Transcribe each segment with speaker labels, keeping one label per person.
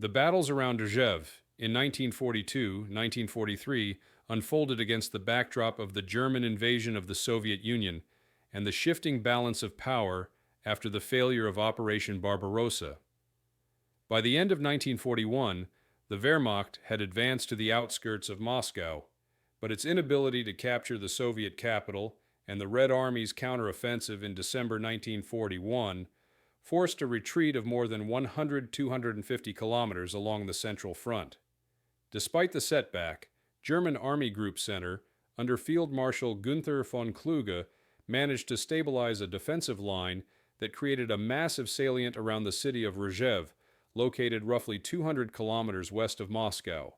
Speaker 1: The battles around Rzhev in 1942-1943 unfolded against the backdrop of the German invasion of the Soviet Union and the shifting balance of power after the failure of Operation Barbarossa. By the end of 1941, the Wehrmacht had advanced to the outskirts of Moscow, but its inability to capture the Soviet capital and the Red Army's counteroffensive in December 1941 forced a retreat of more than 250 kilometers along the Central Front. Despite the setback, German Army Group Center, under Field Marshal Günther von Kluge, managed to stabilize a defensive line that created a massive salient around the city of Rzhev, located roughly 200 kilometers west of Moscow.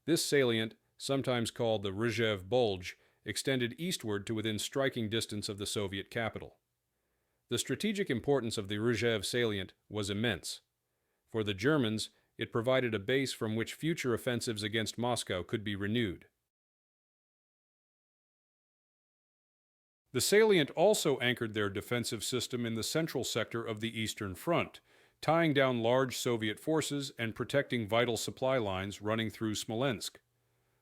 Speaker 1: This salient, sometimes called the Rzhev Bulge, extended eastward to within striking distance of the Soviet capital. The strategic importance of the Rzhev salient was immense. For the Germans, it provided a base from which future offensives against Moscow could be renewed. The salient also anchored their defensive system in the central sector of the Eastern Front, tying down large Soviet forces and protecting vital supply lines running through Smolensk.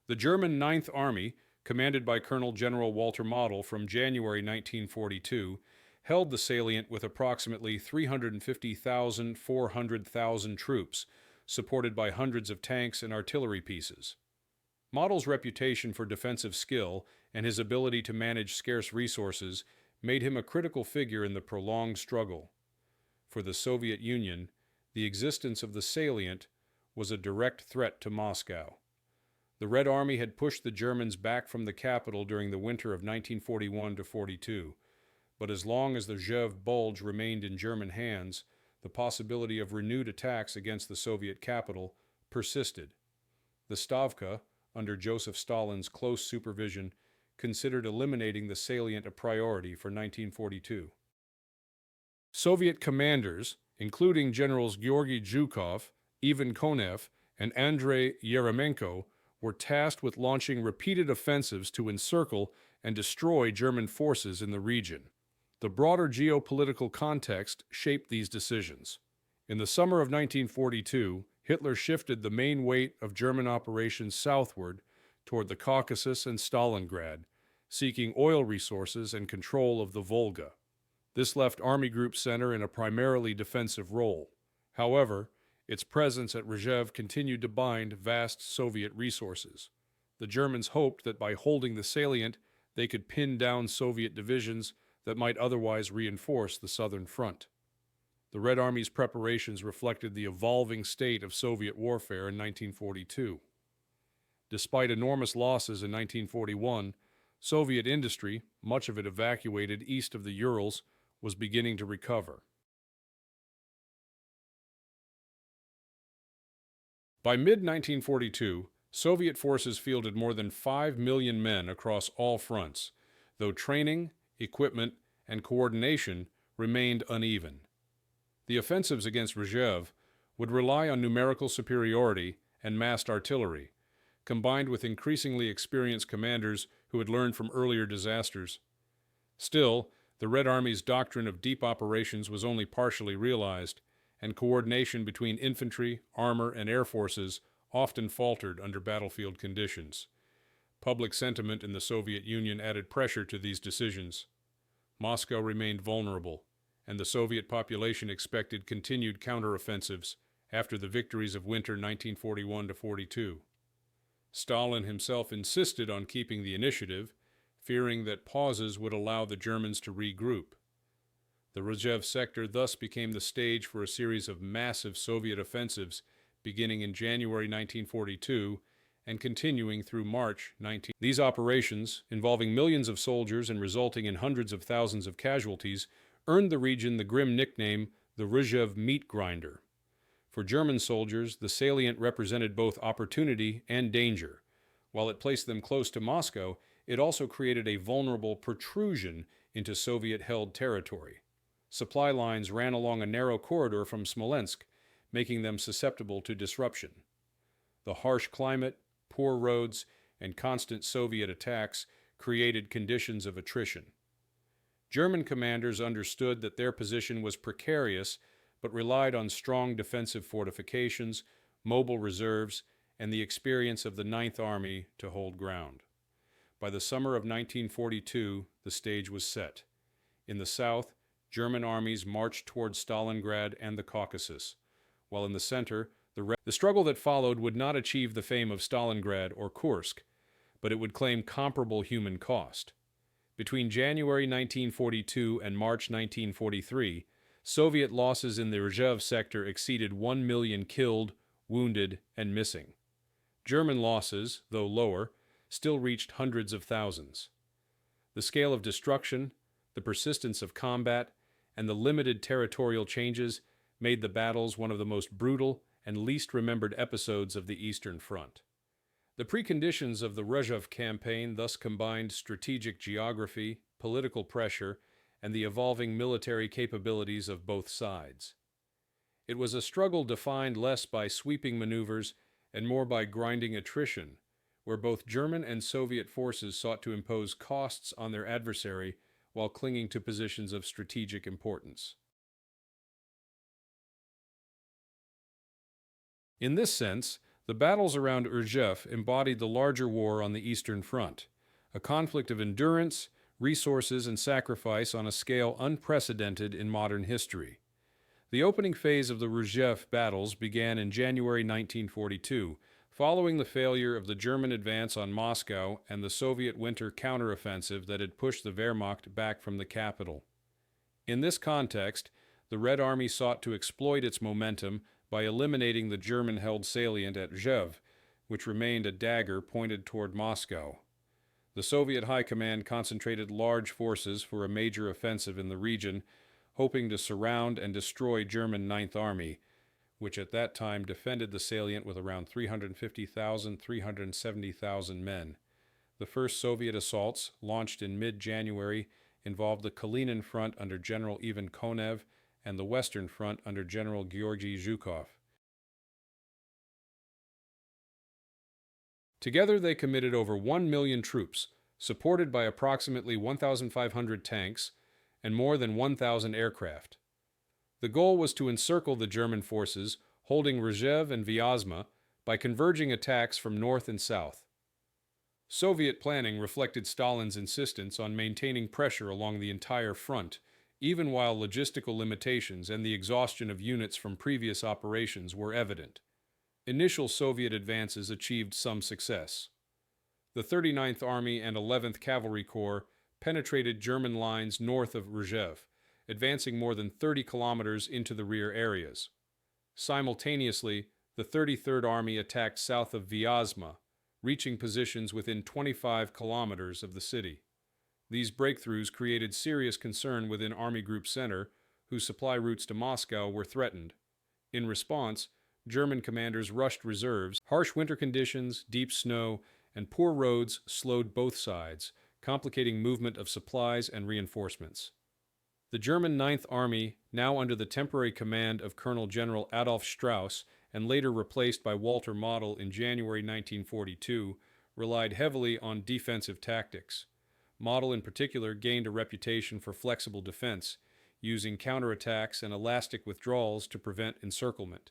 Speaker 1: The German Ninth Army, commanded by Colonel General Walter Model from January 1942, held the salient with approximately 350,000–400,000 troops, supported by hundreds of tanks and artillery pieces. Model's reputation for defensive skill and his ability to manage scarce resources made him a critical figure in the prolonged struggle. For the Soviet Union, the existence of the salient was a direct threat to Moscow. The Red Army had pushed the Germans back from the capital during the winter of 1941–42, but as long as the Rzhev Bulge remained in German hands, the possibility of renewed attacks against the Soviet capital persisted. The Stavka, under Joseph Stalin's close supervision, considered eliminating the salient a priority for 1942. Soviet commanders, including Generals Georgy Zhukov, Ivan Konev, and Andrei Yeremenko, were tasked with launching repeated offensives to encircle and destroy German forces in the region. The broader geopolitical context shaped these decisions. In the summer of 1942, Hitler shifted the main weight of German operations southward toward the Caucasus and Stalingrad, seeking oil resources and control of the Volga. This left Army Group Center in a primarily defensive role. However, its presence at Rzhev continued to bind vast Soviet resources. The Germans hoped that by holding the salient, they could pin down Soviet divisions that might otherwise reinforce the southern front. The Red Army's preparations reflected the evolving state of Soviet warfare in 1942. Despite enormous losses in 1941, Soviet industry, much of it evacuated east of the Urals, was beginning to recover. By mid-1942, Soviet forces fielded more than 5 million men across all fronts, though training, equipment, and coordination remained uneven. The offensives against Rzhev would rely on numerical superiority and massed artillery, combined with increasingly experienced commanders who had learned from earlier disasters. Still, the Red Army's doctrine of deep operations was only partially realized, and coordination between infantry, armor, and air forces often faltered under battlefield conditions. Public sentiment in the Soviet Union added pressure to these decisions. Moscow remained vulnerable, and the Soviet population expected continued counteroffensives after the victories of winter 1941–42. Stalin himself insisted on keeping the initiative, fearing that pauses would allow the Germans to regroup. The Rzhev sector thus became the stage for a series of massive Soviet offensives beginning in January 1942 and continuing through March 19. These operations, involving millions of soldiers and resulting in hundreds of thousands of casualties, earned the region the grim nickname the Rzhev Meat Grinder. For German soldiers, the salient represented both opportunity and danger. While it placed them close to Moscow, it also created a vulnerable protrusion into Soviet-held territory. Supply lines ran along a narrow corridor from Smolensk, making them susceptible to disruption. The harsh climate, poor roads, and constant Soviet attacks created conditions of attrition. German commanders understood that their position was precarious, but relied on strong defensive fortifications, mobile reserves, and the experience of the Ninth Army to hold ground. By the summer of 1942, the stage was set. In the south, German armies marched toward Stalingrad and the Caucasus, while in the center, the struggle that followed would not achieve the fame of Stalingrad or Kursk, but it would claim comparable human cost. Between January 1942 and March 1943, Soviet losses in the Rzhev sector exceeded 1 million killed, wounded, and missing. German losses, though lower, still reached hundreds of thousands. The scale of destruction, the persistence of combat, and the limited territorial changes made the battles one of the most brutal and least remembered episodes of the Eastern Front. The preconditions of the Rzhev campaign thus combined strategic geography, political pressure, and the evolving military capabilities of both sides. It was a struggle defined less by sweeping maneuvers and more by grinding attrition, where both German and Soviet forces sought to impose costs on their adversary while clinging to positions of strategic importance. In this sense, the battles around Rzhev embodied the larger war on the Eastern Front, a conflict of endurance, resources, and sacrifice on a scale unprecedented in modern history. The opening phase of the Rzhev battles began in January 1942, following the failure of the German advance on Moscow and the Soviet winter counteroffensive that had pushed the Wehrmacht back from the capital. In this context, the Red Army sought to exploit its momentum by eliminating the German-held salient at Rzhev, which remained a dagger pointed toward Moscow. The Soviet High Command concentrated large forces for a major offensive in the region, hoping to surround and destroy German Ninth Army, which at that time defended the salient with around 350,000–370,000 men. The first Soviet assaults, launched in mid-January, involved the Kalinin Front under General Ivan Konev and the Western Front under General Georgy Zhukov. Together they committed over 1 million troops, supported by approximately 1,500 tanks and more than 1,000 aircraft. The goal was to encircle the German forces holding Rzhev and Vyazma by converging attacks from north and south. Soviet planning reflected Stalin's insistence on maintaining pressure along the entire front, even while logistical limitations and the exhaustion of units from previous operations were evident. Initial Soviet advances achieved some success. The 39th Army and 11th Cavalry Corps penetrated German lines north of Rzhev, advancing more than 30 kilometers into the rear areas. Simultaneously, the 33rd Army attacked south of Vyazma, reaching positions within 25 kilometers of the city. These breakthroughs created serious concern within Army Group Center, whose supply routes to Moscow were threatened. In response, German commanders rushed reserves. Harsh winter conditions, deep snow, and poor roads slowed both sides, complicating movement of supplies and reinforcements. The German Ninth Army, now under the temporary command of Colonel General Adolf Strauss and later replaced by Walter Model in January 1942, relied heavily on defensive tactics. Model in particular gained a reputation for flexible defense, using counterattacks and elastic withdrawals to prevent encirclement.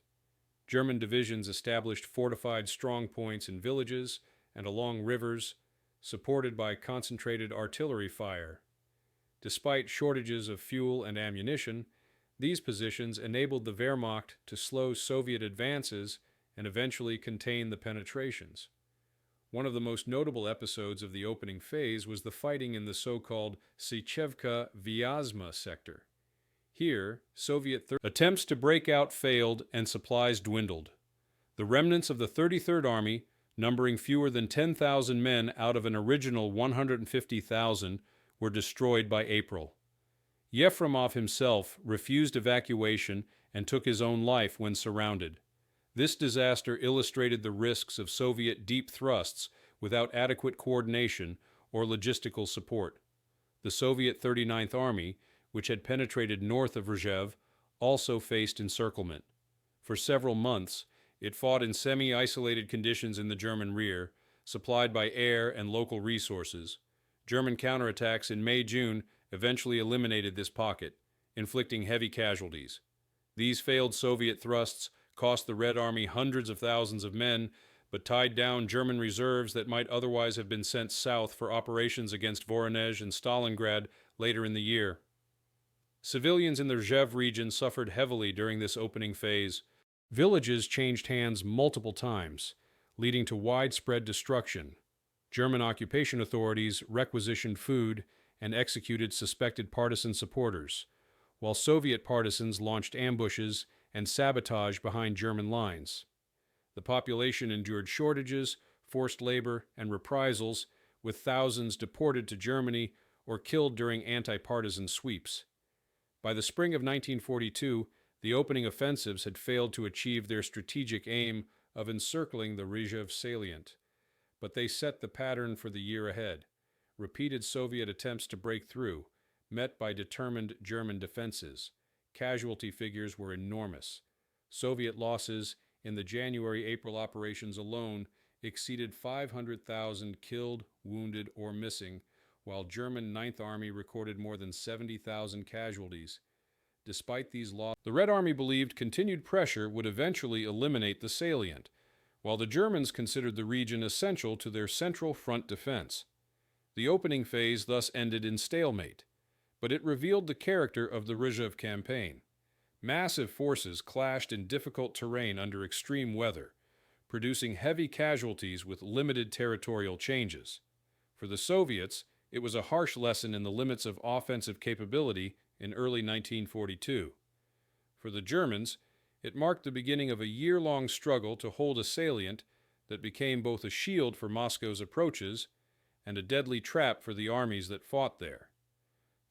Speaker 1: German divisions established fortified strong points in villages and along rivers, supported by concentrated artillery fire. Despite shortages of fuel and ammunition, these positions enabled the Wehrmacht to slow Soviet advances and eventually contain the penetrations. One of the most notable episodes of the opening phase was the fighting in the so-called Sychevka-Vyazma sector. Here, Soviet attempts to break out failed and supplies dwindled. The remnants of the 33rd Army, numbering fewer than 10,000 men out of an original 150,000, were destroyed by April. Yefremov himself refused evacuation and took his own life when surrounded. This disaster illustrated the risks of Soviet deep thrusts without adequate coordination or logistical support. The Soviet 39th Army, which had penetrated north of Rzhev, also faced encirclement. For several months, it fought in semi-isolated conditions in the German rear, supplied by air and local resources. German counterattacks in May-June eventually eliminated this pocket, inflicting heavy casualties. These failed Soviet thrusts cost the Red Army hundreds of thousands of men, but tied down German reserves that might otherwise have been sent south for operations against Voronezh and Stalingrad later in the year. Civilians in the Rzhev region suffered heavily during this opening phase. Villages changed hands multiple times, leading to widespread destruction. German occupation authorities requisitioned food and executed suspected partisan supporters, while Soviet partisans launched ambushes and sabotage behind German lines. The population endured shortages, forced labor, and reprisals, with thousands deported to Germany or killed during anti-partisan sweeps. By the spring of 1942, the opening offensives had failed to achieve their strategic aim of encircling the Rzhev salient, but they set the pattern for the year ahead. Repeated Soviet attempts to break through, met by determined German defenses. Casualty figures were enormous. Soviet losses in the January-April operations alone exceeded 500,000 killed, wounded, or missing, while German Ninth Army recorded more than 70,000 casualties. Despite these losses, the Red Army believed continued pressure would eventually eliminate the salient, while the Germans considered the region essential to their central front defense. The opening phase thus ended in stalemate, but it revealed the character of the Rzhev campaign. Massive forces clashed in difficult terrain under extreme weather, producing heavy casualties with limited territorial changes. For the Soviets, it was a harsh lesson in the limits of offensive capability in early 1942. For the Germans, it marked the beginning of a year-long struggle to hold a salient that became both a shield for Moscow's approaches and a deadly trap for the armies that fought there.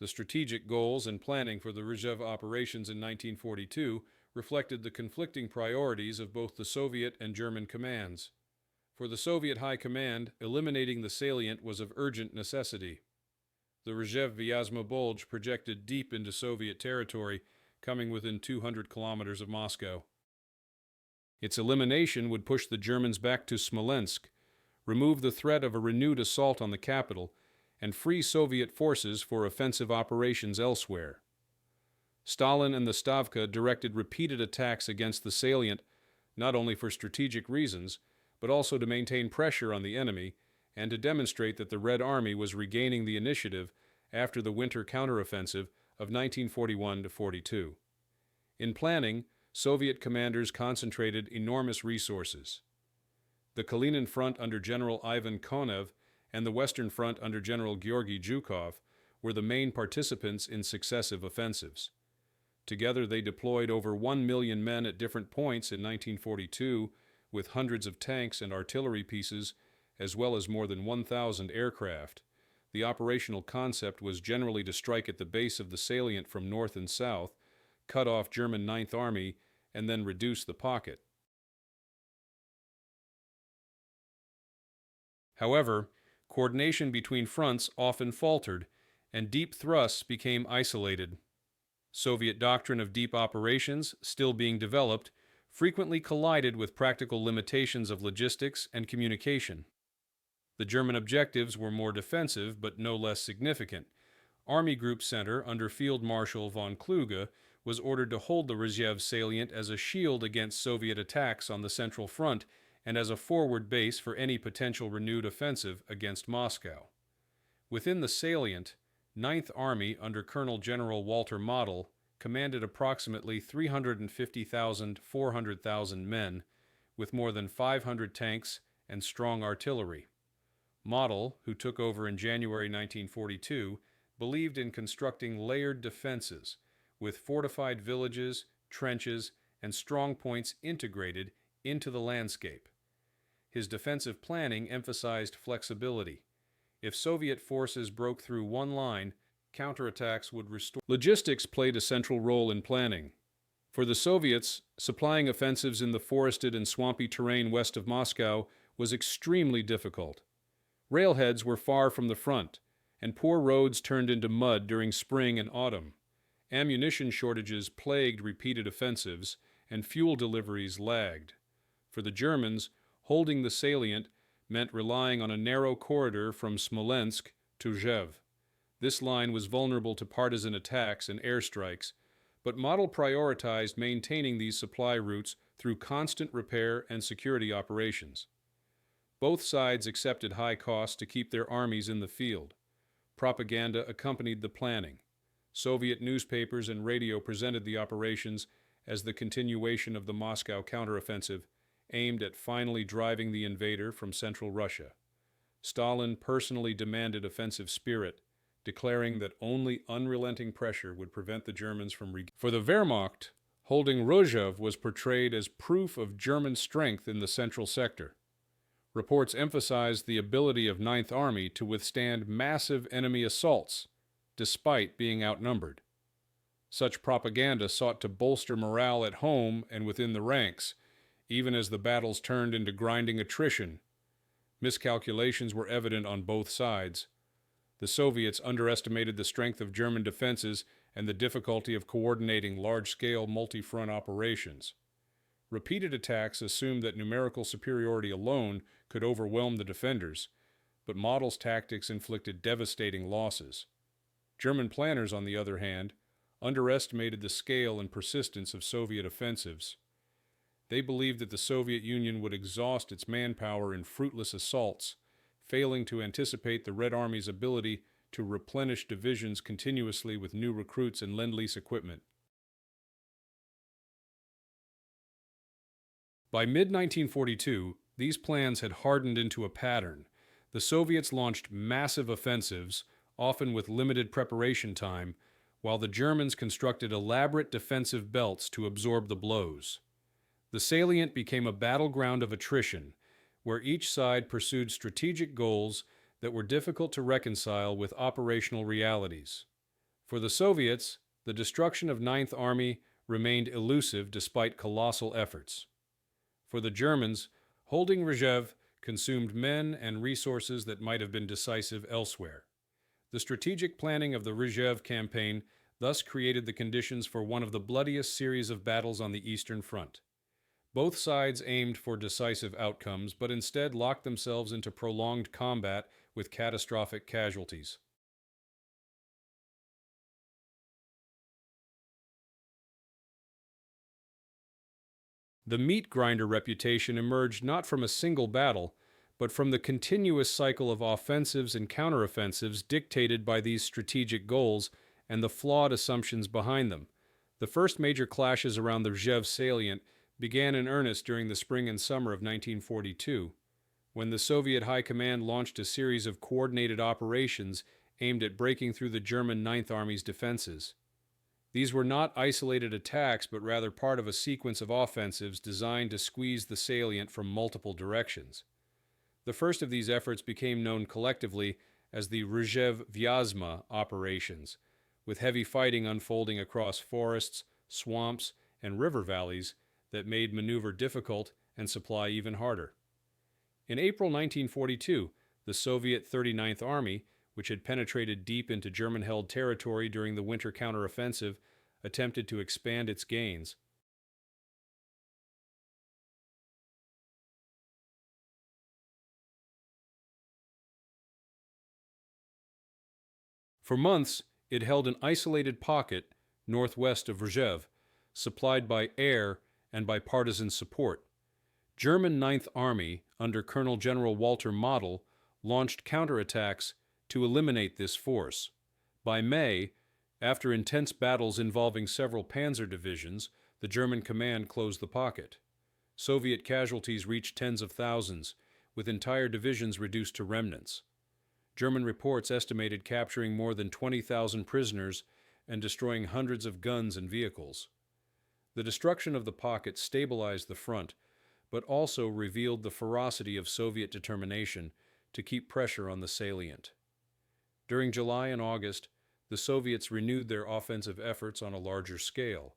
Speaker 1: The strategic goals and planning for the Rzhev operations in 1942 reflected the conflicting priorities of both the Soviet and German commands. For the Soviet High Command, eliminating the salient was of urgent necessity. The Rzhev-Vyazma Bulge projected deep into Soviet territory, coming within 200 kilometers of Moscow. Its elimination would push the Germans back to Smolensk, remove the threat of a renewed assault on the capital, and free Soviet forces for offensive operations elsewhere. Stalin and the Stavka directed repeated attacks against the salient, not only for strategic reasons, but also to maintain pressure on the enemy and to demonstrate that the Red Army was regaining the initiative after the winter counteroffensive of 1941-42. In planning, Soviet commanders concentrated enormous resources. The Kalinin Front under General Ivan Konev and the Western Front under General Georgy Zhukov were the main participants in successive offensives. Together they deployed over 1 million men at different points in 1942, with hundreds of tanks and artillery pieces, as well as more than 1,000 aircraft. The operational concept was generally to strike at the base of the salient from north and south, cut off German Ninth Army, and then reduce the pocket. However, coordination between fronts often faltered, and deep thrusts became isolated. Soviet doctrine of deep operations, still being developed, frequently collided with practical limitations of logistics and communication. The German objectives were more defensive, but no less significant. Army Group Center under Field Marshal von Kluge was ordered to hold the Rzhev salient as a shield against Soviet attacks on the Central Front and as a forward base for any potential renewed offensive against Moscow. Within the salient, 9th Army under Colonel General Walter Model commanded approximately 350,000–400,000 men, with more than 500 tanks and strong artillery. Model, who took over in January 1942, believed in constructing layered defenses, with fortified villages, trenches, and strong points integrated into the landscape. His defensive planning emphasized flexibility. If Soviet forces broke through one line, counterattacks would restore. Logistics played a central role in planning. For the Soviets, supplying offensives in the forested and swampy terrain west of Moscow was extremely difficult. Railheads were far from the front, and poor roads turned into mud during spring and autumn. Ammunition shortages plagued repeated offensives, and fuel deliveries lagged. For the Germans, holding the salient meant relying on a narrow corridor from Smolensk to Rzhev. This line was vulnerable to partisan attacks and airstrikes, but Model prioritized maintaining these supply routes through constant repair and security operations. Both sides accepted high costs to keep their armies in the field. Propaganda accompanied the planning. Soviet newspapers and radio presented the operations as the continuation of the Moscow counteroffensive, aimed at finally driving the invader from central Russia. Stalin personally demanded offensive spirit, declaring that only unrelenting pressure would prevent the Germans from For the Wehrmacht, holding Rzhev was portrayed as proof of German strength in the central sector. Reports emphasized the ability of Ninth Army to withstand massive enemy assaults, despite being outnumbered. Such propaganda sought to bolster morale at home and within the ranks, even as the battles turned into grinding attrition. Miscalculations were evident on both sides. The Soviets underestimated the strength of German defenses and the difficulty of coordinating large-scale multi-front operations. Repeated attacks assumed that numerical superiority alone could overwhelm the defenders, but Model's tactics inflicted devastating losses. German planners, on the other hand, underestimated the scale and persistence of Soviet offensives. They believed that the Soviet Union would exhaust its manpower in fruitless assaults, failing to anticipate the Red Army's ability to replenish divisions continuously with new recruits and Lend-Lease equipment. By mid-1942, these plans had hardened into a pattern. The Soviets launched massive offensives, often with limited preparation time, while the Germans constructed elaborate defensive belts to absorb the blows. The salient became a battleground of attrition, where each side pursued strategic goals that were difficult to reconcile with operational realities. For the Soviets, the destruction of Ninth Army remained elusive despite colossal efforts. For the Germans, holding Rzhev consumed men and resources that might have been decisive elsewhere. The strategic planning of the Rzhev campaign thus created the conditions for one of the bloodiest series of battles on the Eastern Front. Both sides aimed for decisive outcomes, but instead locked themselves into prolonged combat with catastrophic casualties. The meat grinder reputation emerged not from a single battle, but from the continuous cycle of offensives and counteroffensives dictated by these strategic goals and the flawed assumptions behind them. The first major clashes around the Rzhev salient began in earnest during the spring and summer of 1942, when the Soviet High Command launched a series of coordinated operations aimed at breaking through the German Ninth Army's defenses. These were not isolated attacks, but rather part of a sequence of offensives designed to squeeze the salient from multiple directions. The first of these efforts became known collectively as the Rzhev Vyazma operations, with heavy fighting unfolding across forests, swamps, and river valleys that made maneuver difficult and supply even harder. In April 1942, the Soviet 39th Army, which had penetrated deep into German-held territory during the winter counteroffensive, attempted to expand its gains. For months, it held an isolated pocket northwest of Rzhev, supplied by air and by partisan support. German Ninth Army, under Colonel General Walter Model, launched counterattacks to eliminate this force. By May, after intense battles involving several panzer divisions, the German command closed the pocket. Soviet casualties reached tens of thousands, with entire divisions reduced to remnants. German reports estimated capturing more than 20,000 prisoners and destroying hundreds of guns and vehicles. The destruction of the pocket stabilized the front, but also revealed the ferocity of Soviet determination to keep pressure on the salient. During July and August, the Soviets renewed their offensive efforts on a larger scale.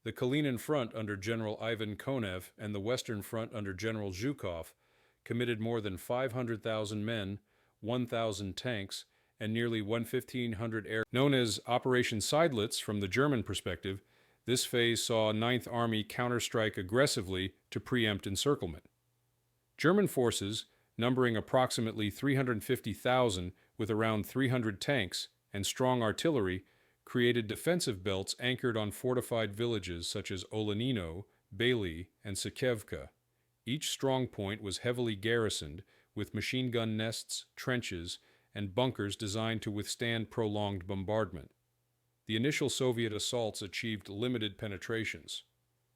Speaker 1: The Kalinin Front under General Ivan Konev and the Western Front under General Zhukov committed more than 500,000 men, 1,000 tanks, and nearly 1,500 air. Known as Operation Seidlitz from the German perspective, this phase saw Ninth Army counterstrike aggressively to preempt encirclement. German forces, numbering approximately 350,000 with around 300 tanks and strong artillery, created defensive belts anchored on fortified villages such as Olenino, Bailey, and Sikevka. Each strong point was heavily garrisoned, with machine gun nests, trenches, and bunkers designed to withstand prolonged bombardment. The initial Soviet assaults achieved limited penetrations.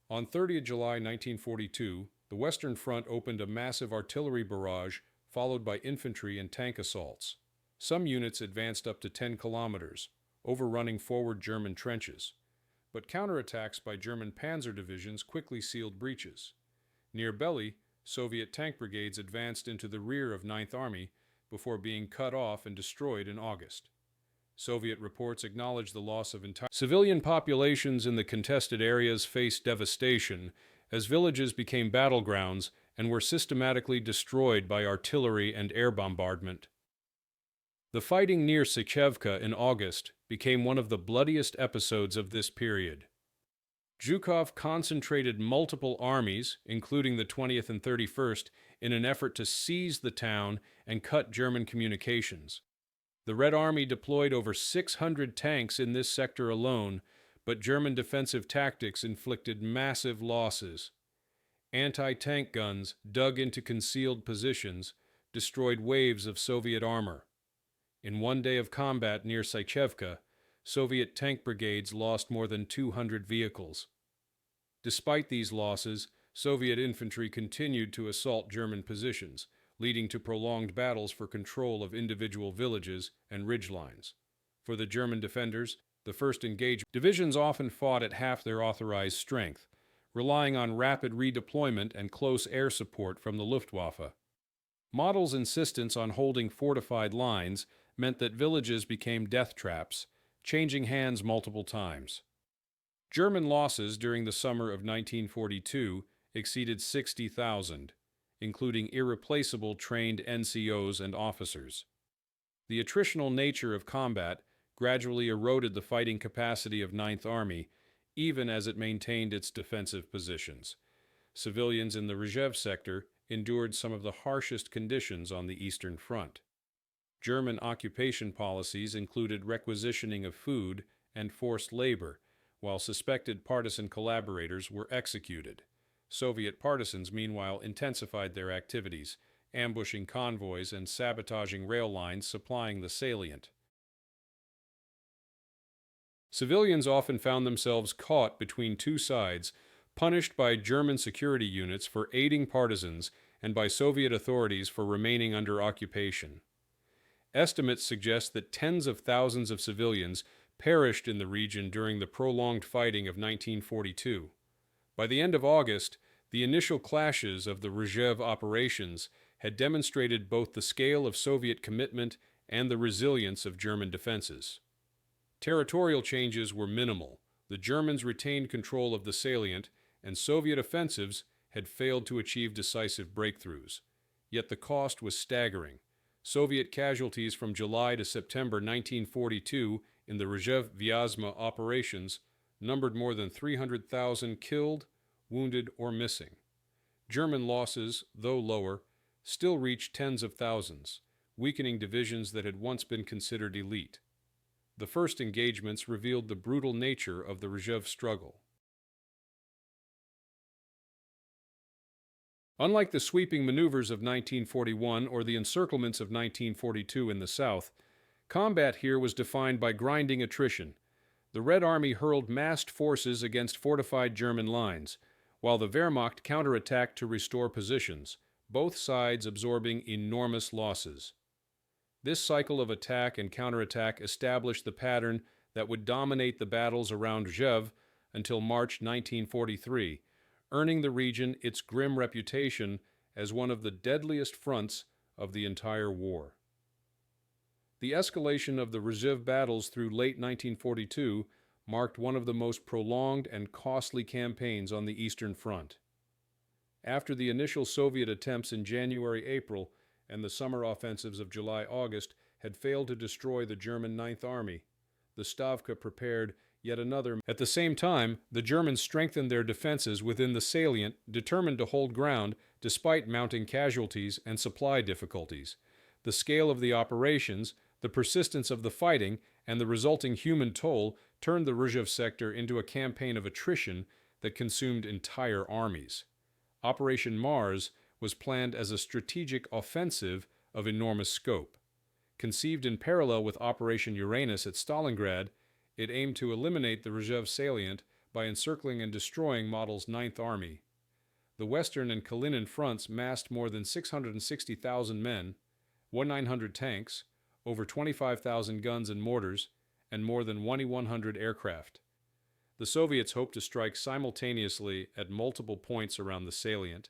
Speaker 1: On 30 July 1942, the Western Front opened a massive artillery barrage, followed by infantry and tank assaults. Some units advanced up to 10 kilometers, overrunning forward German trenches. But counterattacks by German panzer divisions quickly sealed breaches. Near Belly, Soviet tank brigades advanced into the rear of Ninth Army before being cut off and destroyed in August. Soviet reports acknowledged the loss of entire civilian populations in the contested areas faced devastation as villages became battlegrounds and were systematically destroyed by artillery and air bombardment. The fighting near Sikevka in August became one of the bloodiest episodes of this period. Zhukov concentrated multiple armies, including the 20th and 31st, in an effort to seize the town and cut German communications. The Red Army deployed over 600 tanks in this sector alone, but German defensive tactics inflicted massive losses. Anti-tank guns dug into concealed positions, destroyed waves of Soviet armor. In one day of combat near Sikevka, Soviet tank brigades lost more than 200 vehicles. Despite these losses, Soviet infantry continued to assault German positions, leading to prolonged battles for control of individual villages and ridgelines. For the German defenders, the first engagement divisions often fought at half their authorized strength, relying on rapid redeployment and close air support from the Luftwaffe. Model's insistence on holding fortified lines meant that villages became death traps, changing hands multiple times. German losses during the summer of 1942 exceeded 60,000, including irreplaceable trained NCOs and officers. The attritional nature of combat gradually eroded the fighting capacity of Ninth Army, even as it maintained its defensive positions. Civilians in the Rzhev sector endured some of the harshest conditions on the Eastern Front. German occupation policies included requisitioning of food and forced labor, while suspected partisan collaborators were executed. Soviet partisans, meanwhile, intensified their activities, ambushing convoys and sabotaging rail lines supplying the salient. Civilians often found themselves caught between two sides, punished by German security units for aiding partisans and by Soviet authorities for remaining under occupation. Estimates suggest that tens of thousands of civilians perished in the region during the prolonged fighting of 1942. By the end of August, the initial clashes of the Rzhev operations had demonstrated both the scale of Soviet commitment and the resilience of German defenses. Territorial changes were minimal. The Germans retained control of the salient, and Soviet offensives had failed to achieve decisive breakthroughs. Yet the cost was staggering. Soviet casualties from July to September 1942 in the Rzhev-Vyazma operations numbered more than 300,000 killed, wounded, or missing. German losses, though lower, still reached tens of thousands, weakening divisions that had once been considered elite. The first engagements revealed the brutal nature of the Rzhev struggle. Unlike the sweeping maneuvers of 1941 or the encirclements of 1942 in the south, combat here was defined by grinding attrition. The Red Army hurled massed forces against fortified German lines, while the Wehrmacht counterattacked to restore positions, both sides absorbing enormous losses. This cycle of attack and counterattack established the pattern that would dominate the battles around Rzhev until March 1943, earning the region its grim reputation as one of the deadliest fronts of the entire war. The escalation of the Rzhev battles through late 1942 marked one of the most prolonged and costly campaigns on the Eastern Front. After the initial Soviet attempts in January-April and the summer offensives of July-August had failed to destroy the German Ninth Army, the Stavka prepared yet another. At the same time, the Germans strengthened their defenses within the salient, determined to hold ground despite mounting casualties and supply difficulties. The scale of the operations, the persistence of the fighting, and the resulting human toll turned the Rzhev sector into a campaign of attrition that consumed entire armies. Operation Mars was planned as a strategic offensive of enormous scope. Conceived in parallel with Operation Uranus at Stalingrad, it aimed to eliminate the Rzhev salient by encircling and destroying Model's Ninth Army. The Western and Kalinin fronts massed more than 660,000 men, 1,900 tanks, over 25,000 guns and mortars, and more than 2,100 aircraft. The Soviets hoped to strike simultaneously at multiple points around the salient,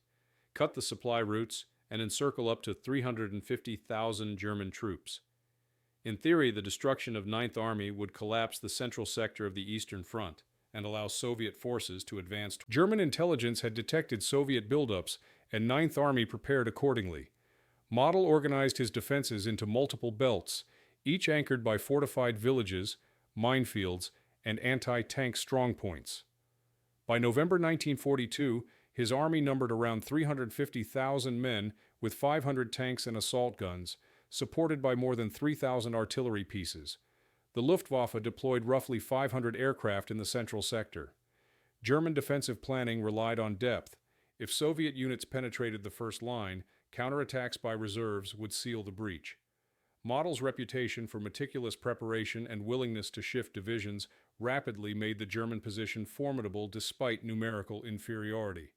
Speaker 1: cut the supply routes, and encircle up to 350,000 German troops. In theory, the destruction of Ninth Army would collapse the central sector of the Eastern Front and allow Soviet forces to advance. German intelligence had detected Soviet buildups, and Ninth Army prepared accordingly. Model organized his defenses into multiple belts, each anchored by fortified villages, minefields, and anti-tank strongpoints. By November 1942, his army numbered around 350,000 men with 500 tanks and assault guns, supported by more than 3,000 artillery pieces. The Luftwaffe deployed roughly 500 aircraft in the central sector. German defensive planning relied on depth. If Soviet units penetrated the first line, counterattacks by reserves would seal the breach. Model's reputation for meticulous preparation and willingness to shift divisions rapidly made the German position formidable despite numerical inferiority.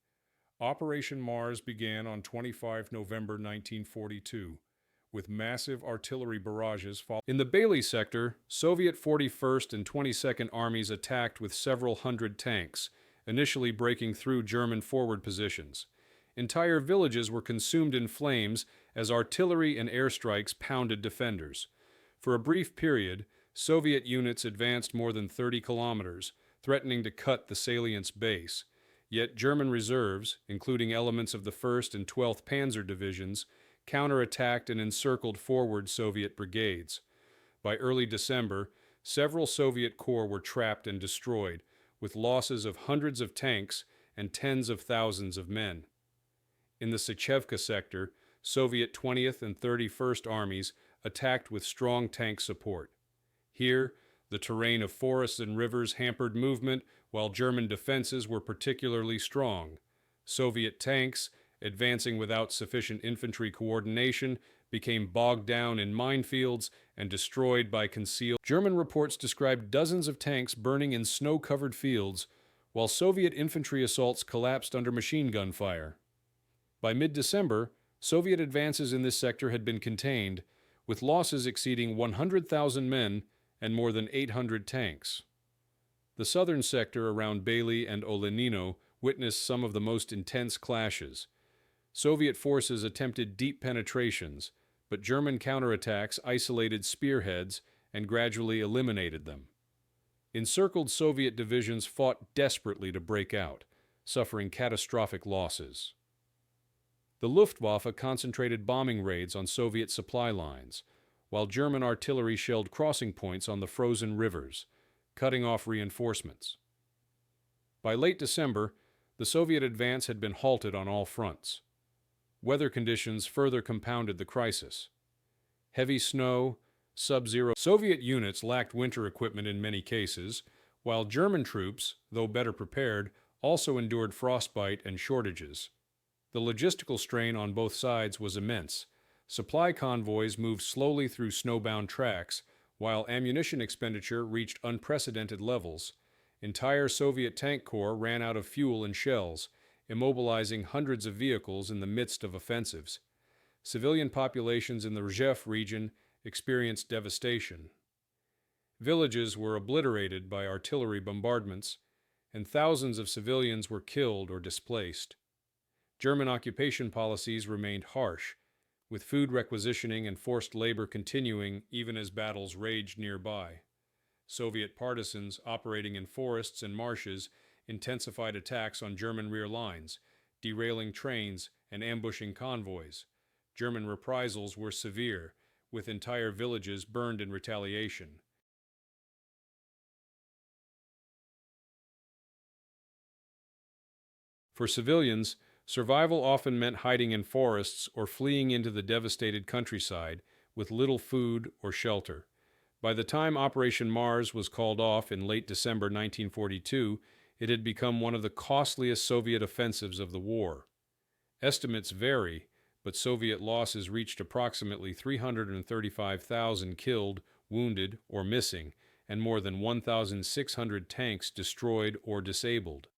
Speaker 1: Operation Mars began on 25 November 1942, with massive artillery barrages following. In the Bailey sector, Soviet 41st and 22nd Armies attacked with several hundred tanks, initially breaking through German forward positions. Entire villages were consumed in flames as artillery and airstrikes pounded defenders. For a brief period, Soviet units advanced more than 30 kilometers, threatening to cut the salient's base. Yet German reserves, including elements of the 1st and 12th Panzer Divisions, counterattacked and encircled forward Soviet brigades. By early December, several Soviet corps were trapped and destroyed, with losses of hundreds of tanks and tens of thousands of men. In the Rzhevka sector, Soviet 20th and 31st Armies attacked with strong tank support. Here, the terrain of forests and rivers hampered movement, while German defenses were particularly strong. Soviet tanks, advancing without sufficient infantry coordination, became bogged down in minefields and destroyed by concealed. German reports described dozens of tanks burning in snow-covered fields, while Soviet infantry assaults collapsed under machine gun fire. By mid-December, Soviet advances in this sector had been contained, with losses exceeding 100,000 men and more than 800 tanks. The southern sector around Bailey and Olenino witnessed some of the most intense clashes. Soviet forces attempted deep penetrations, but German counterattacks isolated spearheads and gradually eliminated them. Encircled Soviet divisions fought desperately to break out, suffering catastrophic losses. The Luftwaffe concentrated bombing raids on Soviet supply lines, while German artillery shelled crossing points on the frozen rivers, cutting off reinforcements. By late December, the Soviet advance had been halted on all fronts. Weather conditions further compounded the crisis. Heavy snow, sub-zero. Soviet units lacked winter equipment in many cases, while German troops, though better prepared, also endured frostbite and shortages. The logistical strain on both sides was immense. Supply convoys moved slowly through snowbound tracks, while ammunition expenditure reached unprecedented levels. Entire Soviet tank corps ran out of fuel and shells, immobilizing hundreds of vehicles in the midst of offensives. Civilian populations in the Rzhev region experienced devastation. Villages were obliterated by artillery bombardments, and thousands of civilians were killed or displaced. German occupation policies remained harsh, with food requisitioning and forced labor continuing even as battles raged nearby. Soviet partisans operating in forests and marshes intensified attacks on German rear lines, derailing trains and ambushing convoys. German reprisals were severe, with entire villages burned in retaliation. For civilians, survival often meant hiding in forests or fleeing into the devastated countryside with little food or shelter. By the time Operation Mars was called off in late December 1942, it had become one of the costliest Soviet offensives of the war. Estimates vary, but Soviet losses reached approximately 335,000 killed, wounded, or missing, and more than 1,600 tanks destroyed or disabled.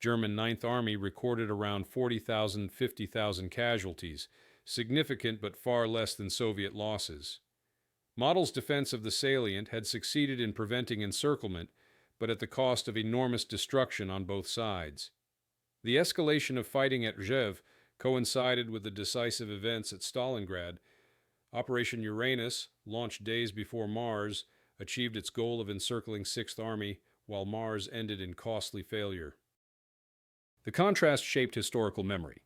Speaker 1: German Ninth Army recorded around 50,000 casualties, significant but far less than Soviet losses. Model's defense of the salient had succeeded in preventing encirclement, but at the cost of enormous destruction on both sides. The escalation of fighting at Rzhev coincided with the decisive events at Stalingrad. Operation Uranus, launched days before Mars, achieved its goal of encircling Sixth Army, while Mars ended in costly failure. The contrast shaped historical memory.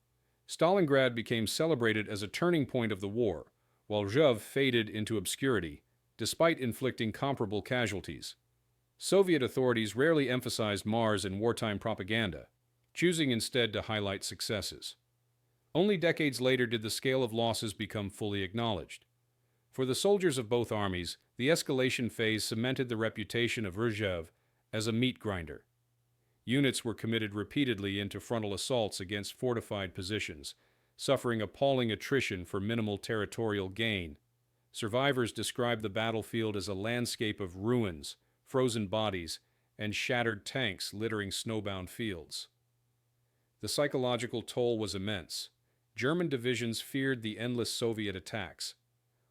Speaker 1: Stalingrad became celebrated as a turning point of the war, while Rzhev faded into obscurity, despite inflicting comparable casualties. Soviet authorities rarely emphasized Mars in wartime propaganda, choosing instead to highlight successes. Only decades later did the scale of losses become fully acknowledged. For the soldiers of both armies, the escalation phase cemented the reputation of Rzhev as a meat grinder. Units were committed repeatedly into frontal assaults against fortified positions, suffering appalling attrition for minimal territorial gain. Survivors described the battlefield as a landscape of ruins, frozen bodies, and shattered tanks littering snowbound fields. The psychological toll was immense. German divisions feared the endless Soviet attacks,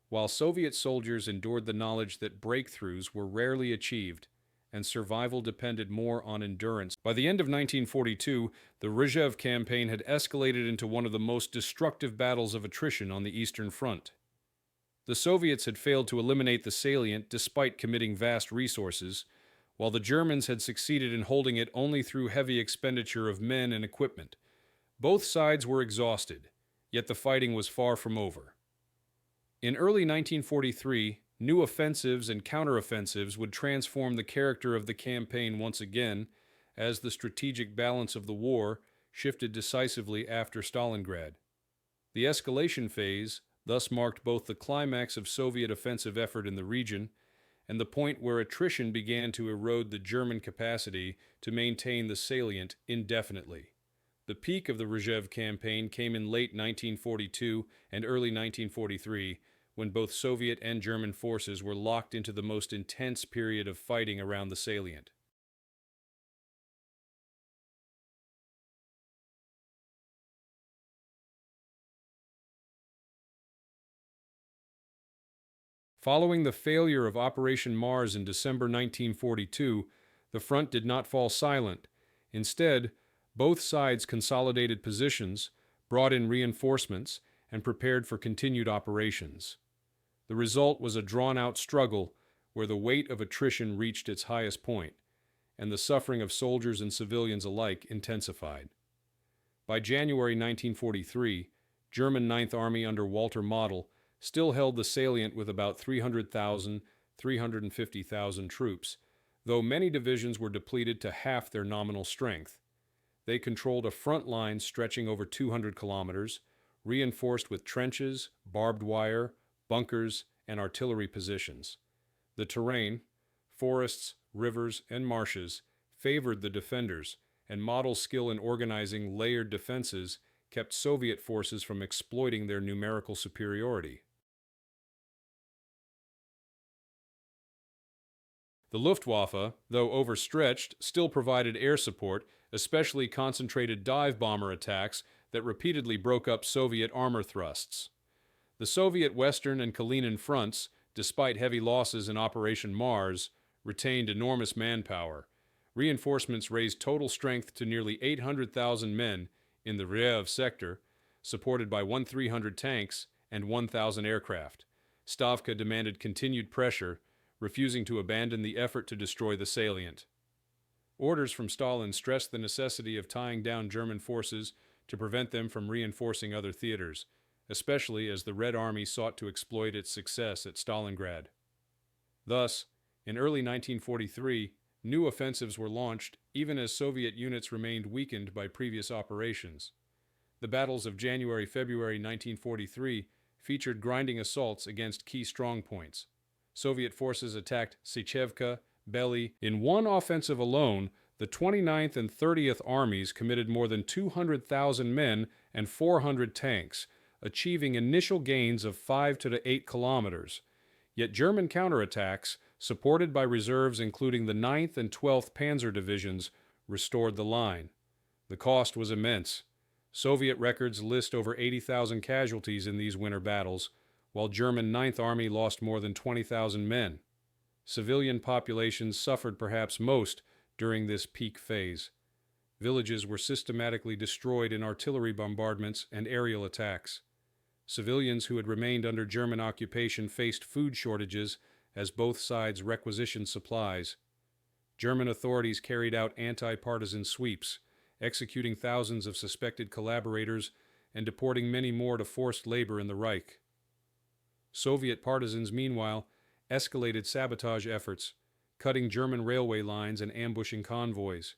Speaker 1: while Soviet soldiers endured the knowledge that breakthroughs were rarely achieved and survival depended more on endurance. By the end of 1942, the Rzhev campaign had escalated into one of the most destructive battles of attrition on the Eastern Front. The Soviets had failed to eliminate the salient despite committing vast resources, while the Germans had succeeded in holding it only through heavy expenditure of men and equipment. Both sides were exhausted, yet the fighting was far from over. In early 1943, new offensives and counteroffensives would transform the character of the campaign once again, as the strategic balance of the war shifted decisively after Stalingrad. The escalation phase thus marked both the climax of Soviet offensive effort in the region and the point where attrition began to erode the German capacity to maintain the salient indefinitely. The peak of the Rzhev campaign came in late 1942 and early 1943, when both Soviet and German forces were locked into the most intense period of fighting around the salient. Following the failure of Operation Mars in December 1942, the front did not fall silent. Instead, both sides consolidated positions, brought in reinforcements, and prepared for continued operations. The result was a drawn-out struggle where the weight of attrition reached its highest point, and the suffering of soldiers and civilians alike intensified. By January 1943, German Ninth Army under Walter Model still held the salient with about 350,000 troops, though many divisions were depleted to half their nominal strength. They controlled a front line stretching over 200 kilometers, reinforced with trenches, barbed wire, bunkers, and artillery positions. The terrain, forests, rivers, and marshes, favored the defenders, and Model's skill in organizing layered defenses kept Soviet forces from exploiting their numerical superiority. The Luftwaffe, though overstretched, still provided air support, especially concentrated dive bomber attacks that repeatedly broke up Soviet armor thrusts. The Soviet Western and Kalinin fronts, despite heavy losses in Operation Mars, retained enormous manpower. Reinforcements raised total strength to nearly 800,000 men in the Rzhev sector, supported by 1,300 tanks and 1,000 aircraft. Stavka demanded continued pressure, refusing to abandon the effort to destroy the salient. Orders from Stalin stressed the necessity of tying down German forces to prevent them from reinforcing other theaters, especially as the Red Army sought to exploit its success at Stalingrad. Thus, in early 1943, new offensives were launched even as Soviet units remained weakened by previous operations. The battles of January-February 1943 featured grinding assaults against key strongpoints. Soviet forces attacked Sychevka, Belly. In one offensive alone, The 29th and 30th Armies committed more than 200,000 men and 400 tanks, achieving initial gains of 5 to 8 kilometers. Yet German counterattacks, supported by reserves including the 9th and 12th Panzer Divisions, restored the line. The cost was immense. Soviet records list over 80,000 casualties in these winter battles, while German 9th Army lost more than 20,000 men. Civilian populations suffered perhaps most during this peak phase. Villages were systematically destroyed in artillery bombardments and aerial attacks. Civilians who had remained under German occupation faced food shortages as both sides requisitioned supplies. German authorities carried out anti-partisan sweeps, executing thousands of suspected collaborators and deporting many more to forced labor in the Reich. Soviet partisans, meanwhile, escalated sabotage efforts, cutting German railway lines and ambushing convoys.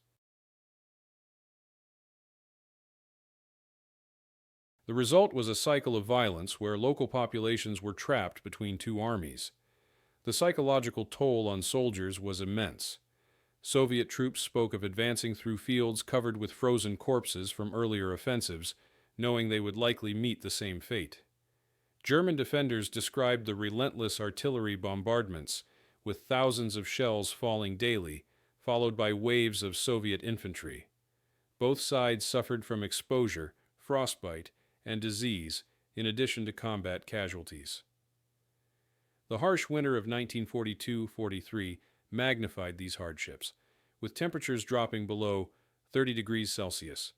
Speaker 1: The result was a cycle of violence where local populations were trapped between two armies. The psychological toll on soldiers was immense. Soviet troops spoke of advancing through fields covered with frozen corpses from earlier offensives, knowing they would likely meet the same fate. German defenders described the relentless artillery bombardments, with thousands of shells falling daily, followed by waves of Soviet infantry. Both sides suffered from exposure, frostbite, and disease, in addition to combat casualties. The harsh winter of 1942-43 magnified these hardships, with temperatures dropping below 30 degrees Celsius.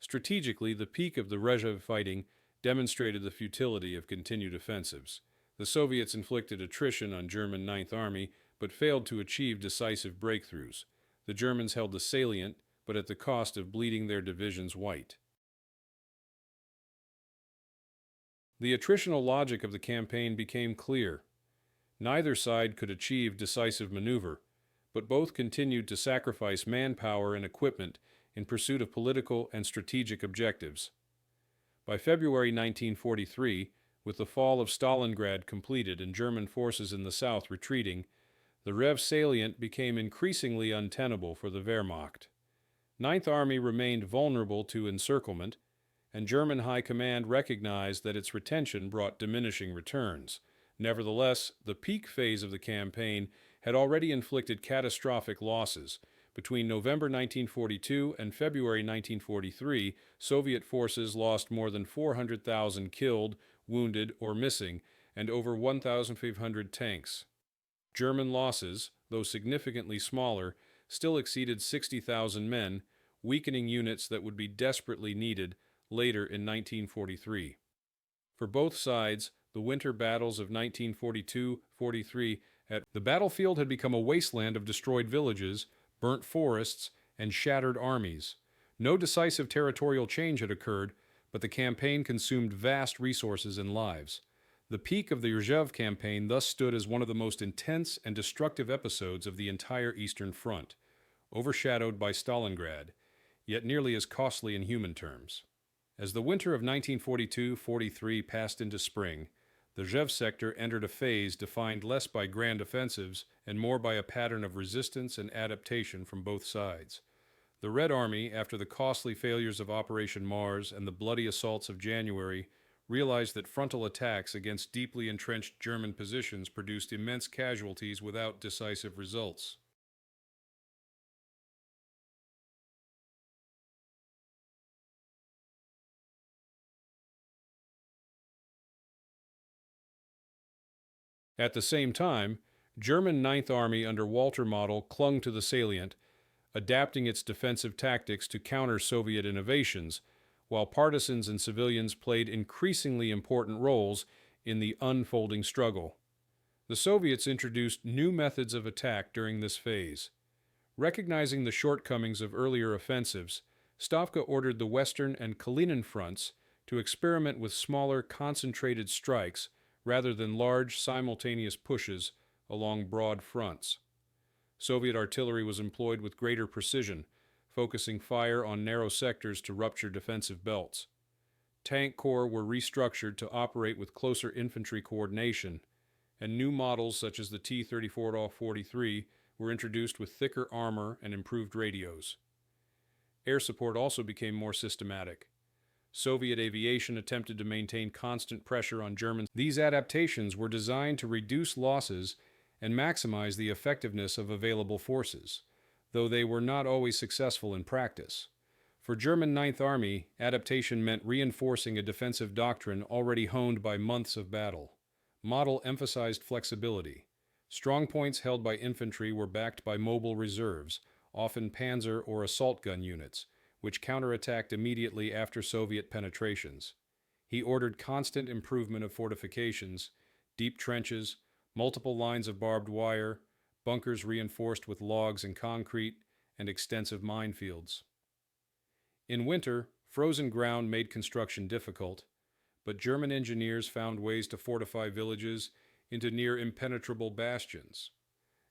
Speaker 1: Strategically, the peak of the Rzhev fighting demonstrated the futility of continued offensives. The Soviets inflicted attrition on German 9th Army, but failed to achieve decisive breakthroughs. The Germans held the salient, but at the cost of bleeding their divisions white. The attritional logic of the campaign became clear. Neither side could achieve decisive maneuver, but both continued to sacrifice manpower and equipment in pursuit of political and strategic objectives. By February 1943, with the fall of Stalingrad completed and German forces in the south retreating, the Rzhev salient became increasingly untenable for the Wehrmacht. 9th Army remained vulnerable to encirclement, and German high command recognized that its retention brought diminishing returns. Nevertheless, the peak phase of the campaign had already inflicted catastrophic losses. Between November 1942 and February 1943, Soviet forces lost more than 400,000 killed, wounded, or missing, and over 1,500 tanks. German losses, though significantly smaller, still exceeded 60,000 men, weakening units that would be desperately needed later in 1943. For both sides, the winter battles of 1942-43 the battlefield had become a wasteland of destroyed villages, burnt forests, and shattered armies. No decisive territorial change had occurred, but the campaign consumed vast resources and lives. The peak of the Rzhev campaign thus stood as one of the most intense and destructive episodes of the entire Eastern Front, overshadowed by Stalingrad, yet nearly as costly in human terms. As the winter of 1942-43 passed into spring, the Rzhev sector entered a phase defined less by grand offensives and more by a pattern of resistance and adaptation from both sides. The Red Army, after the costly failures of Operation Mars and the bloody assaults of January, realized that frontal attacks against deeply entrenched German positions produced immense casualties without decisive results. At the same time, German 9th Army under Walter Model clung to the salient, adapting its defensive tactics to counter Soviet innovations, while partisans and civilians played increasingly important roles in the unfolding struggle. The Soviets introduced new methods of attack during this phase. Recognizing the shortcomings of earlier offensives, Stavka ordered the Western and Kalinin fronts to experiment with smaller, concentrated strikes rather than large, simultaneous pushes along broad fronts. Soviet artillery was employed with greater precision, focusing fire on narrow sectors to rupture defensive belts. Tank corps were restructured to operate with closer infantry coordination, and new models such as the T-34-43 were were introduced with thicker armor and improved radios. Air support also became more systematic. Soviet aviation attempted to maintain constant pressure on Germans. These adaptations were designed to reduce losses and maximize the effectiveness of available forces, though they were not always successful in practice. For German Ninth Army, adaptation meant reinforcing a defensive doctrine already honed by months of battle. Model emphasized flexibility. Strong points held by infantry were backed by mobile reserves, often panzer or assault gun units, which counterattacked immediately after Soviet penetrations. He ordered constant improvement of fortifications, deep trenches, multiple lines of barbed wire, bunkers reinforced with logs and concrete, and extensive minefields. In winter, frozen ground made construction difficult, but German engineers found ways to fortify villages into near impenetrable bastions.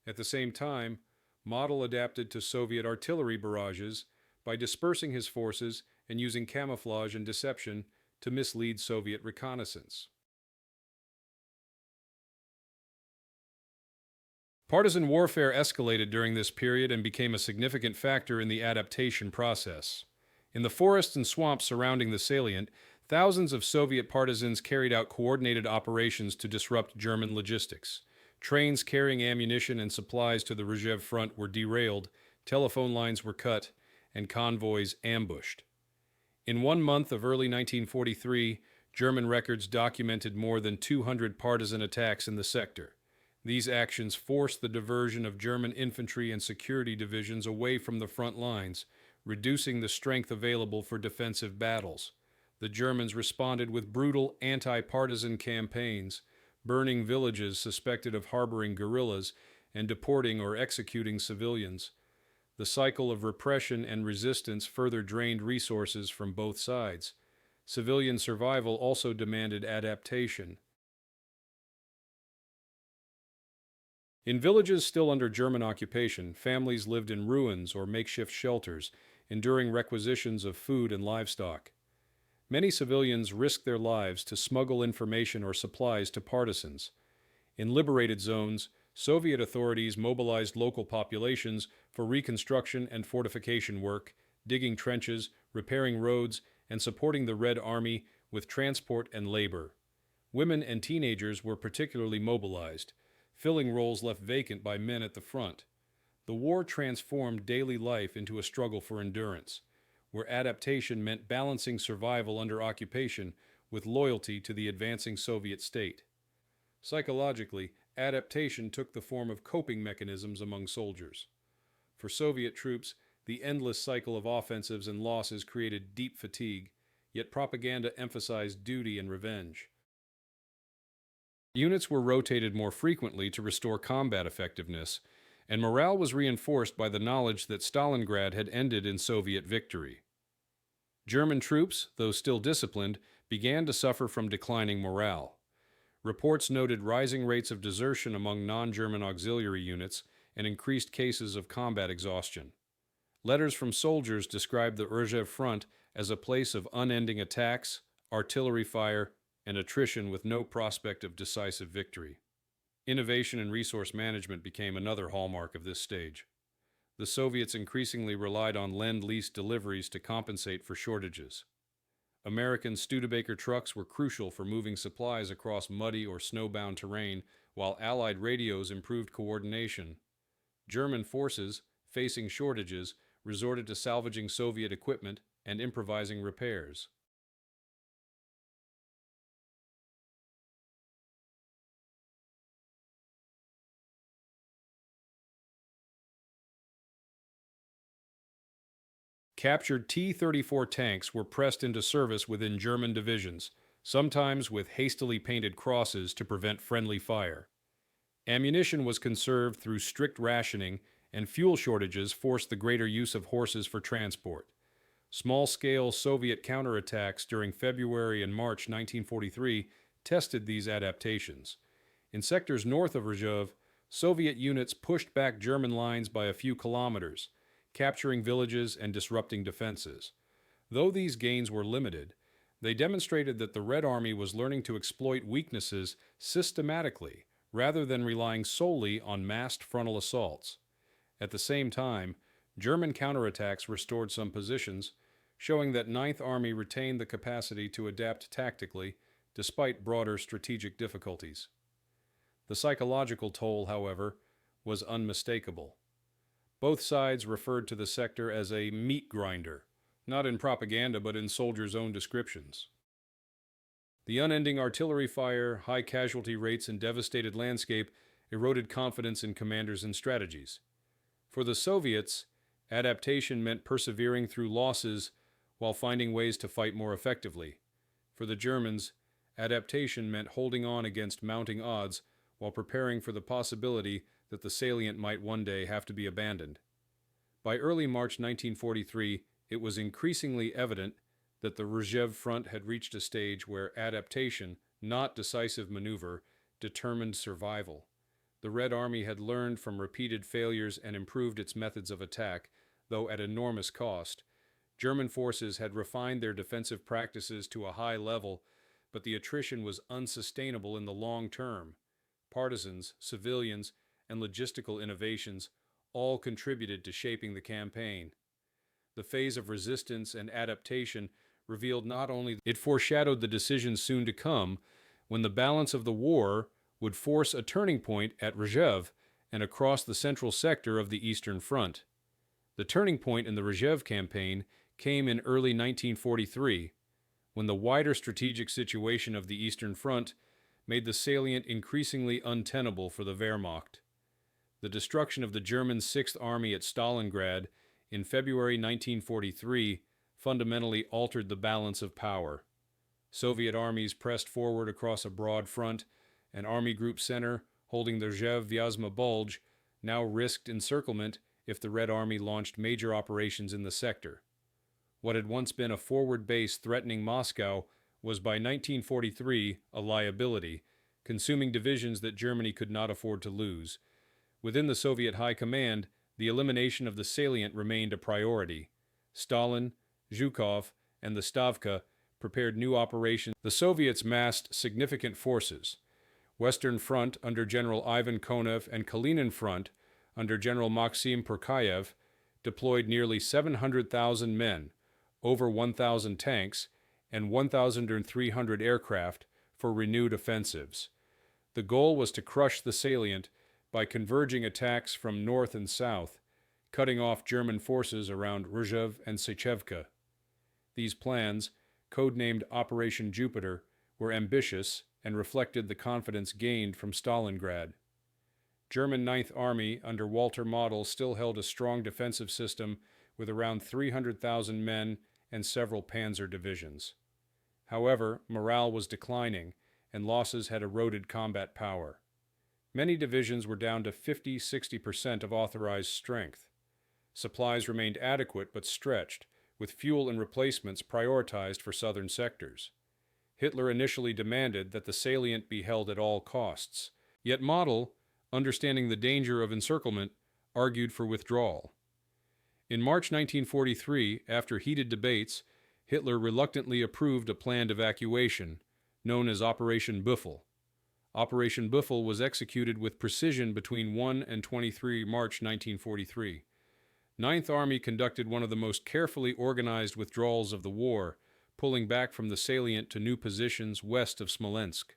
Speaker 1: At the same time, Model adapted to Soviet artillery barrages by dispersing his forces and using camouflage and deception to mislead Soviet reconnaissance. Partisan warfare escalated during this period and became a significant factor in the adaptation process. In the forests and swamps surrounding the salient, thousands of Soviet partisans carried out coordinated operations to disrupt German logistics. Trains carrying ammunition and supplies to the Rzhev front were derailed, telephone lines were cut, and convoys ambushed. In 1 month of early 1943, German records documented more than 200 partisan attacks in the sector. These actions forced the diversion of German infantry and security divisions away from the front lines, reducing the strength available for defensive battles. The Germans responded with brutal anti-partisan campaigns, burning villages suspected of harboring guerrillas and deporting or executing civilians. The cycle of repression and resistance further drained resources from both sides. Civilian survival also demanded adaptation. In villages still under German occupation, families lived in ruins or makeshift shelters, enduring requisitions of food and livestock. Many civilians risked their lives to smuggle information or supplies to partisans. In liberated zones, Soviet authorities mobilized local populations for reconstruction and fortification work, digging trenches, repairing roads, and supporting the Red Army with transport and labor. Women and teenagers were particularly mobilized, filling roles left vacant by men at the front. The war transformed daily life into a struggle for endurance, where adaptation meant balancing survival under occupation with loyalty to the advancing Soviet state. Psychologically, adaptation took the form of coping mechanisms among soldiers. For Soviet troops, the endless cycle of offensives and losses created deep fatigue, yet propaganda emphasized duty and revenge. Units were rotated more frequently to restore combat effectiveness, and morale was reinforced by the knowledge that Stalingrad had ended in Soviet victory. German troops, though still disciplined, began to suffer from declining morale. Reports noted rising rates of desertion among non-German auxiliary units and increased cases of combat exhaustion. Letters from soldiers described the Rzhev front as a place of unending attacks, artillery fire, and attrition with no prospect of decisive victory. Innovation and resource management became another hallmark of this stage. The Soviets increasingly relied on Lend-Lease deliveries to compensate for shortages. American Studebaker trucks were crucial for moving supplies across muddy or snowbound terrain, while Allied radios improved coordination. German forces, facing shortages, resorted to salvaging Soviet equipment and improvising repairs. Captured T-34 tanks were pressed into service within German divisions, sometimes with hastily painted crosses to prevent friendly fire. Ammunition was conserved through strict rationing, and fuel shortages forced the greater use of horses for transport. Small-scale Soviet counterattacks during February and March 1943 tested these adaptations. In sectors north of Rzhev, Soviet units pushed back German lines by a few kilometers, capturing villages and disrupting defenses. Though these gains were limited, they demonstrated that the Red Army was learning to exploit weaknesses systematically rather than relying solely on massed frontal assaults. At the same time, German counterattacks restored some positions, showing that Ninth Army retained the capacity to adapt tactically despite broader strategic difficulties. The psychological toll, however, was unmistakable. Both sides referred to the sector as a meat grinder, not in propaganda but in soldiers' own descriptions. The unending artillery fire, high casualty rates, and devastated landscape eroded confidence in commanders and strategies. For the Soviets, adaptation meant persevering through losses while finding ways to fight more effectively. For the Germans, adaptation meant holding on against mounting odds while preparing for the possibility that the salient might one day have to be abandoned. By early March 1943, it was increasingly evident that the Rzhev front had reached a stage where adaptation, not decisive maneuver, determined survival. The Red Army had learned from repeated failures and improved its methods of attack, though at enormous cost. German forces had refined their defensive practices to a high level, but the attrition was unsustainable in the long term. Partisans, civilians, and logistical innovations all contributed to shaping the campaign. The phase of resistance and adaptation revealed not only it foreshadowed the decisions soon to come, when the balance of the war would force a turning point at Rzhev and across the central sector of the Eastern Front. The turning point in the Rzhev campaign came in early 1943, when the wider strategic situation of the Eastern Front made the salient increasingly untenable for the Wehrmacht. The destruction of the German Sixth Army at Stalingrad in February 1943 fundamentally altered the balance of power. Soviet armies pressed forward across a broad front, and Army Group Center, holding the Rzhev-Vyazma bulge, now risked encirclement if the Red Army launched major operations in the sector. What had once been a forward base threatening Moscow was by 1943 a liability, consuming divisions that Germany could not afford to lose. Within the Soviet High Command, the elimination of the salient remained a priority. Stalin, Zhukov, and the Stavka prepared new operations. The Soviets massed significant forces. Western Front under General Ivan Konev and Kalinin Front under General Maxim Porkayev deployed nearly 700,000 men, over 1,000 tanks, and 1,300 aircraft for renewed offensives. The goal was to crush the salient by converging attacks from north and south, cutting off German forces around Rzhev and Sechevka. These plans, codenamed Operation Jupiter, were ambitious and reflected the confidence gained from Stalingrad. German Ninth Army under Walter Model still held a strong defensive system with around 300,000 men and several panzer divisions. However, morale was declining, and losses had eroded combat power. Many divisions were down to 50–60% of authorized strength. Supplies remained adequate but stretched, with fuel and replacements prioritized for southern sectors. Hitler initially demanded that the salient be held at all costs, yet Model, understanding the danger of encirclement, argued for withdrawal. In March 1943, after heated debates, Hitler reluctantly approved a planned evacuation, known as Operation Büffel. Operation Büffel was executed with precision between 1 and 23 March 1943. Ninth Army conducted one of the most carefully organized withdrawals of the war, pulling back from the salient to new positions west of Smolensk.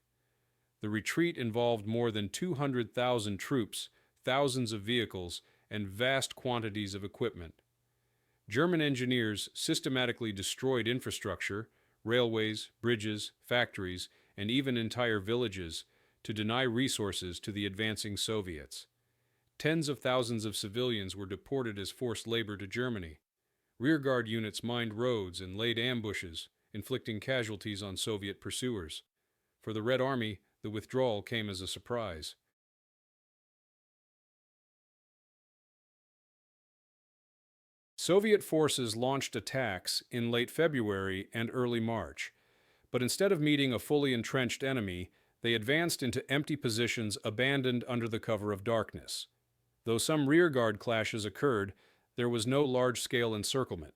Speaker 1: The retreat involved more than 200,000 troops, thousands of vehicles, and vast quantities of equipment. German engineers systematically destroyed infrastructure, railways, bridges, factories, and even entire villages to deny resources to the advancing Soviets. Tens of thousands of civilians were deported as forced labor to Germany. Rearguard units mined roads and laid ambushes, inflicting casualties on Soviet pursuers. For the Red Army, the withdrawal came as a surprise. Soviet forces launched attacks in late February and early March, but instead of meeting a fully entrenched enemy, they advanced into empty positions abandoned under the cover of darkness. Though some rearguard clashes occurred, there was no large-scale encirclement.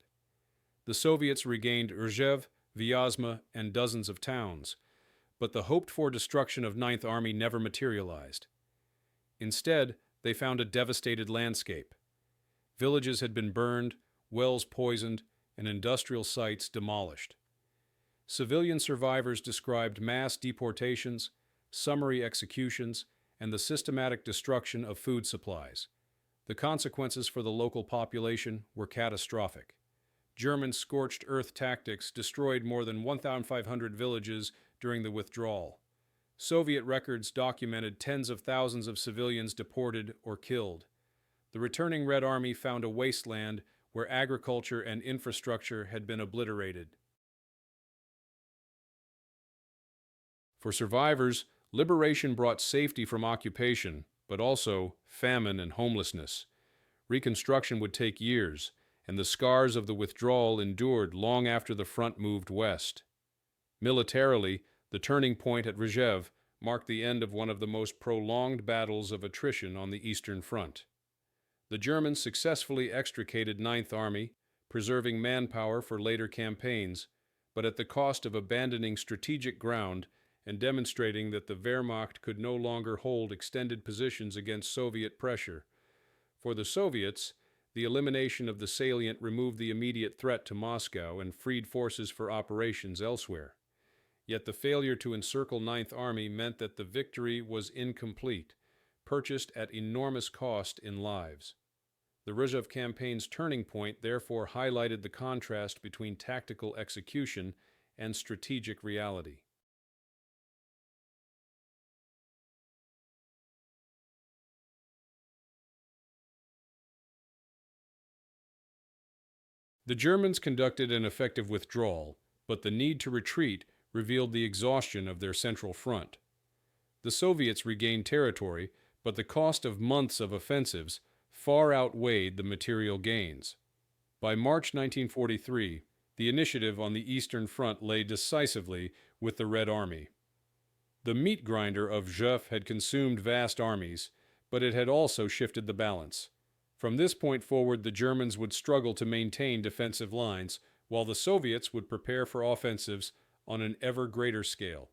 Speaker 1: The Soviets regained Rzhev, Vyazma, and dozens of towns, but the hoped-for destruction of Ninth Army never materialized. Instead, they found a devastated landscape. Villages had been burned, wells poisoned, and industrial sites demolished. Civilian survivors described mass deportations, summary executions, and the systematic destruction of food supplies. The consequences for the local population were catastrophic. German scorched earth tactics destroyed more than 1,500 villages during the withdrawal. Soviet records documented tens of thousands of civilians deported or killed. The returning Red Army found a wasteland where agriculture and infrastructure had been obliterated. For survivors, liberation brought safety from occupation, but also famine and homelessness. Reconstruction would take years, and the scars of the withdrawal endured long after the front moved west. Militarily, the turning point at Rzhev marked the end of one of the most prolonged battles of attrition on the Eastern Front. The Germans successfully extricated Ninth Army, preserving manpower for later campaigns, but at the cost of abandoning strategic ground and demonstrating that the Wehrmacht could no longer hold extended positions against Soviet pressure. For the Soviets, the elimination of the salient removed the immediate threat to Moscow and freed forces for operations elsewhere. Yet the failure to encircle Ninth Army meant that the victory was incomplete, purchased at enormous cost in lives. The Rzhev campaign's turning point therefore highlighted the contrast between tactical execution and strategic reality. The Germans conducted an effective withdrawal, but the need to retreat revealed the exhaustion of their central front. The Soviets regained territory, but the cost of months of offensives far outweighed the material gains. By March 1943, the initiative on the Eastern Front lay decisively with the Red Army. The meat grinder of Rzhev had consumed vast armies, but it had also shifted the balance. From this point forward, the Germans would struggle to maintain defensive lines, while the Soviets would prepare for offensives on an ever greater scale.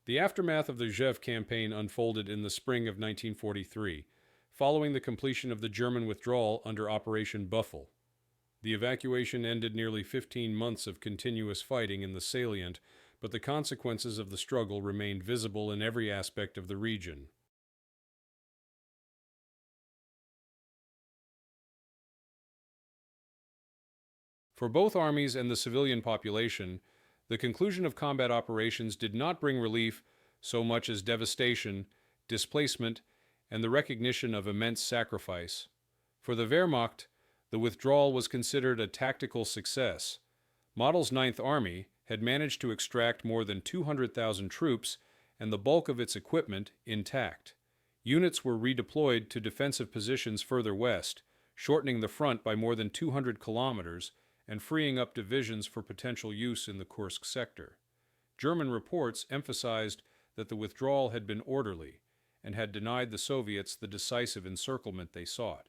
Speaker 1: The aftermath of the Rzhev campaign unfolded in the spring of 1943, following the completion of the German withdrawal under Operation Buffalo. The evacuation ended nearly 15 months of continuous fighting in the salient, but the consequences of the struggle remained visible in every aspect of the region. For both armies and the civilian population, the conclusion of combat operations did not bring relief so much as devastation, displacement, and the recognition of immense sacrifice. For the Wehrmacht, the withdrawal was considered a tactical success. Model's Ninth Army had managed to extract more than 200,000 troops and the bulk of its equipment intact. Units were redeployed to defensive positions further west, shortening the front by more than 200 kilometers and freeing up divisions for potential use in the Kursk sector. German reports emphasized that the withdrawal had been orderly and had denied the Soviets the decisive encirclement they sought.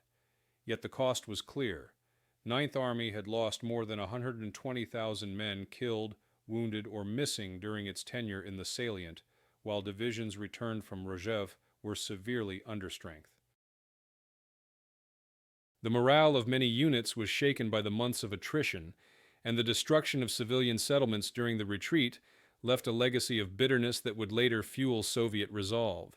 Speaker 1: Yet the cost was clear. Ninth Army had lost more than 120,000 men killed, wounded, or missing during its tenure in the salient, while divisions returned from Rzhev were severely understrength. The morale of many units was shaken by the months of attrition, and the destruction of civilian settlements during the retreat left a legacy of bitterness that would later fuel Soviet resolve.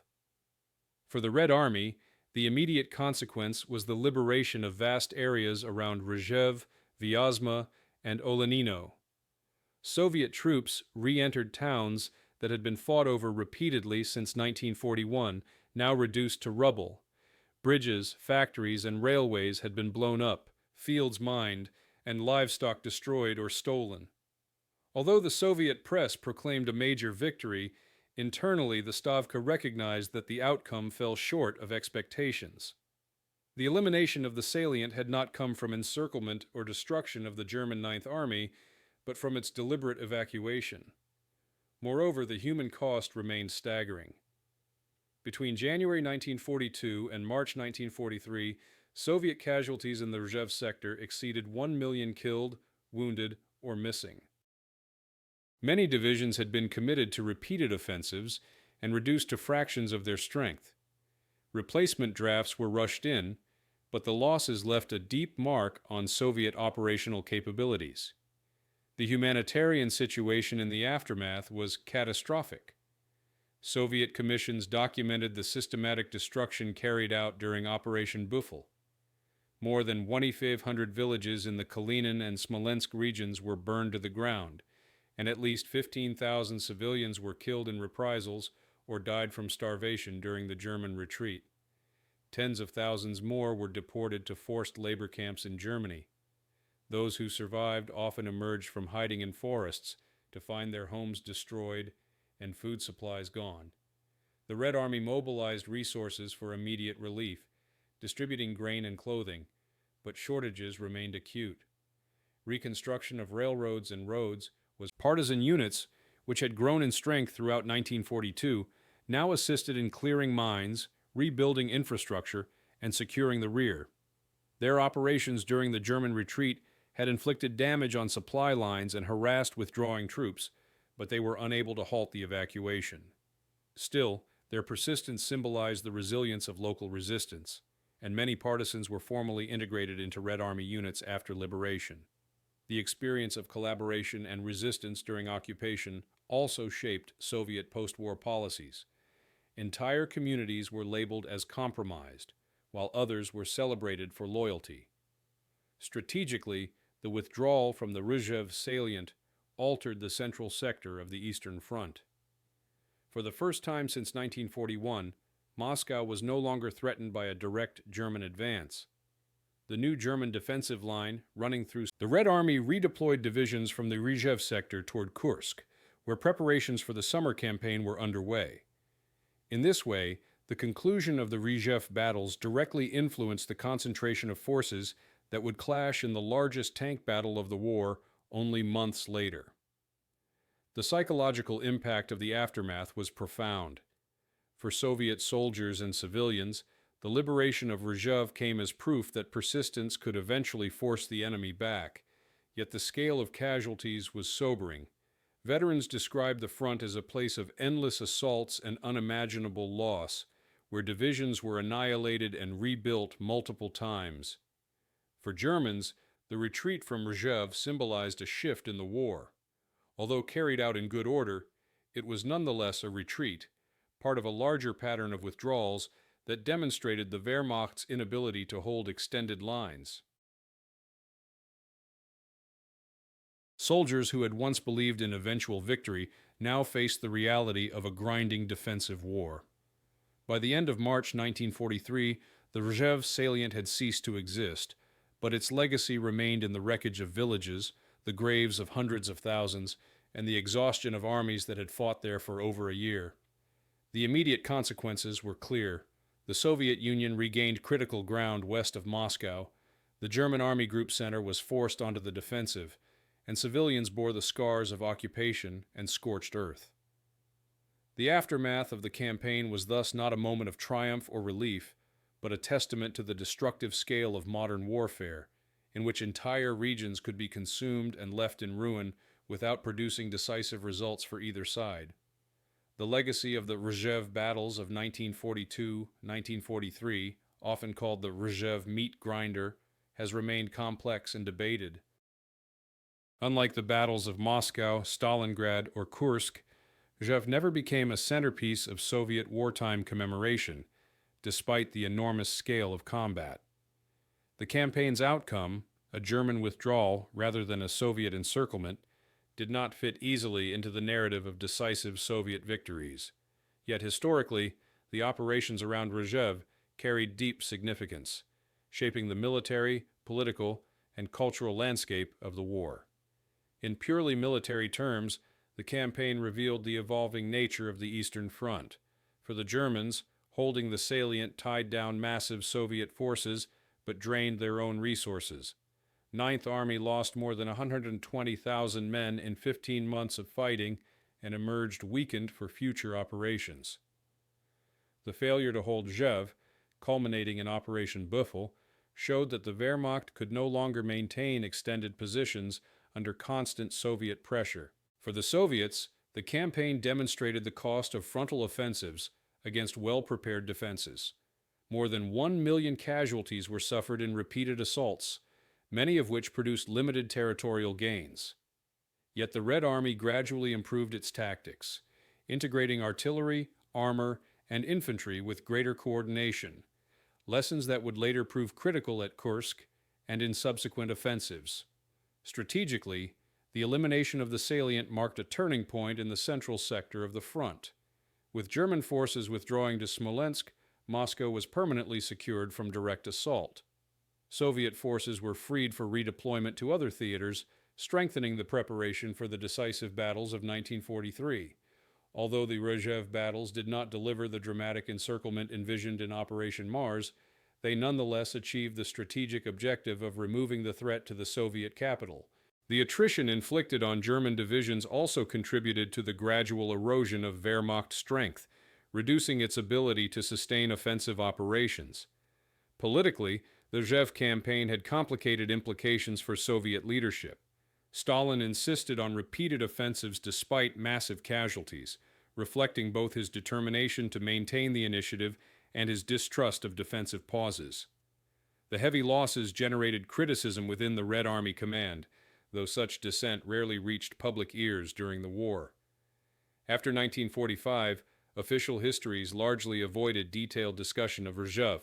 Speaker 1: For the Red Army, the immediate consequence was the liberation of vast areas around Rzhev, Vyazma, and Olenino. Soviet troops re-entered towns that had been fought over repeatedly since 1941, now reduced to rubble. Bridges, factories, and railways had been blown up, fields mined, and livestock destroyed or stolen. Although the Soviet press proclaimed a major victory, internally the Stavka recognized that the outcome fell short of expectations. The elimination of the salient had not come from encirclement or destruction of the German Ninth Army, but from its deliberate evacuation. Moreover, the human cost remained staggering. Between January 1942 and March 1943, Soviet casualties in the Rzhev sector exceeded 1 million killed, wounded, or missing. Many divisions had been committed to repeated offensives and reduced to fractions of their strength. Replacement drafts were rushed in, but the losses left a deep mark on Soviet operational capabilities. The humanitarian situation in the aftermath was catastrophic. Soviet commissions documented the systematic destruction carried out during Operation Buffel. More than 2,500 villages in the Kalinin and Smolensk regions were burned to the ground, and at least 15,000 civilians were killed in reprisals or died from starvation during the German retreat. Tens of thousands more were deported to forced labor camps in Germany. Those who survived often emerged from hiding in forests to find their homes destroyed and food supplies gone. The Red Army mobilized resources for immediate relief, distributing grain and clothing, but shortages remained acute. Reconstruction of railroads and roads was partisan units, which had grown in strength throughout 1942, now assisted in clearing mines, rebuilding infrastructure, and securing the rear. Their operations during the German retreat had inflicted damage on supply lines and harassed withdrawing troops, but they were unable to halt the evacuation. Still, their persistence symbolized the resilience of local resistance, and many partisans were formally integrated into Red Army units after liberation. The experience of collaboration and resistance during occupation also shaped Soviet post-war policies. Entire communities were labeled as compromised, while others were celebrated for loyalty. Strategically, the withdrawal from the Rzhev salient altered the central sector of the Eastern Front. For the first time since 1941, Moscow was no longer threatened by a direct German advance. The new German defensive line running through the Red Army redeployed divisions from the Rzhev sector toward Kursk, where preparations for the summer campaign were underway. In this way, the conclusion of the Rzhev battles directly influenced the concentration of forces that would clash in the largest tank battle of the war only months later. The psychological impact of the aftermath was profound. For Soviet soldiers and civilians, the liberation of Rzhev came as proof that persistence could eventually force the enemy back, yet the scale of casualties was sobering. Veterans described the front as a place of endless assaults and unimaginable loss, where divisions were annihilated and rebuilt multiple times. For Germans, the retreat from Rzhev symbolized a shift in the war. Although carried out in good order, it was nonetheless a retreat, part of a larger pattern of withdrawals that demonstrated the Wehrmacht's inability to hold extended lines. Soldiers who had once believed in eventual victory now faced the reality of a grinding defensive war. By the end of March 1943, the Rzhev salient had ceased to exist, but its legacy remained in the wreckage of villages, the graves of hundreds of thousands, and the exhaustion of armies that had fought there for over a year. The immediate consequences were clear. The Soviet Union regained critical ground west of Moscow, the German Army Group Center was forced onto the defensive, and civilians bore the scars of occupation and scorched earth. The aftermath of the campaign was thus not a moment of triumph or relief, but a testament to the destructive scale of modern warfare, in which entire regions could be consumed and left in ruin without producing decisive results for either side. The legacy of the Rzhev battles of 1942-1943, often called the Rzhev meat grinder, has remained complex and debated. Unlike the battles of Moscow, Stalingrad, or Kursk, Rzhev never became a centerpiece of Soviet wartime commemoration, despite the enormous scale of combat. The campaign's outcome, a German withdrawal rather than a Soviet encirclement, did not fit easily into the narrative of decisive Soviet victories. Yet historically, the operations around Rzhev carried deep significance, shaping the military, political, and cultural landscape of the war. In purely military terms, the campaign revealed the evolving nature of the Eastern Front. For the Germans, holding the salient tied down massive Soviet forces but drained their own resources. Ninth Army lost more than 120,000 men in 15 months of fighting and emerged weakened for future operations. The failure to hold Rzhev, culminating in Operation Buffel, showed that the Wehrmacht could no longer maintain extended positions under constant Soviet pressure. For the Soviets, the campaign demonstrated the cost of frontal offensives against well-prepared defenses. More than 1 million casualties were suffered in repeated assaults, many of which produced limited territorial gains. Yet the Red Army gradually improved its tactics, integrating artillery, armor, and infantry with greater coordination, lessons that would later prove critical at Kursk and in subsequent offensives. Strategically, the elimination of the salient marked a turning point in the central sector of the front. With German forces withdrawing to Smolensk, Moscow was permanently secured from direct assault. Soviet forces were freed for redeployment to other theaters, strengthening the preparation for the decisive battles of 1943. Although the Rzhev battles did not deliver the dramatic encirclement envisioned in Operation Mars, they nonetheless achieved the strategic objective of removing the threat to the Soviet capital. The attrition inflicted on German divisions also contributed to the gradual erosion of Wehrmacht strength, reducing its ability to sustain offensive operations. Politically, the Rzhev campaign had complicated implications for Soviet leadership. Stalin insisted on repeated offensives despite massive casualties, reflecting both his determination to maintain the initiative and his distrust of defensive pauses. The heavy losses generated criticism within the Red Army command, though such dissent rarely reached public ears during the war. After 1945, official histories largely avoided detailed discussion of Rzhev,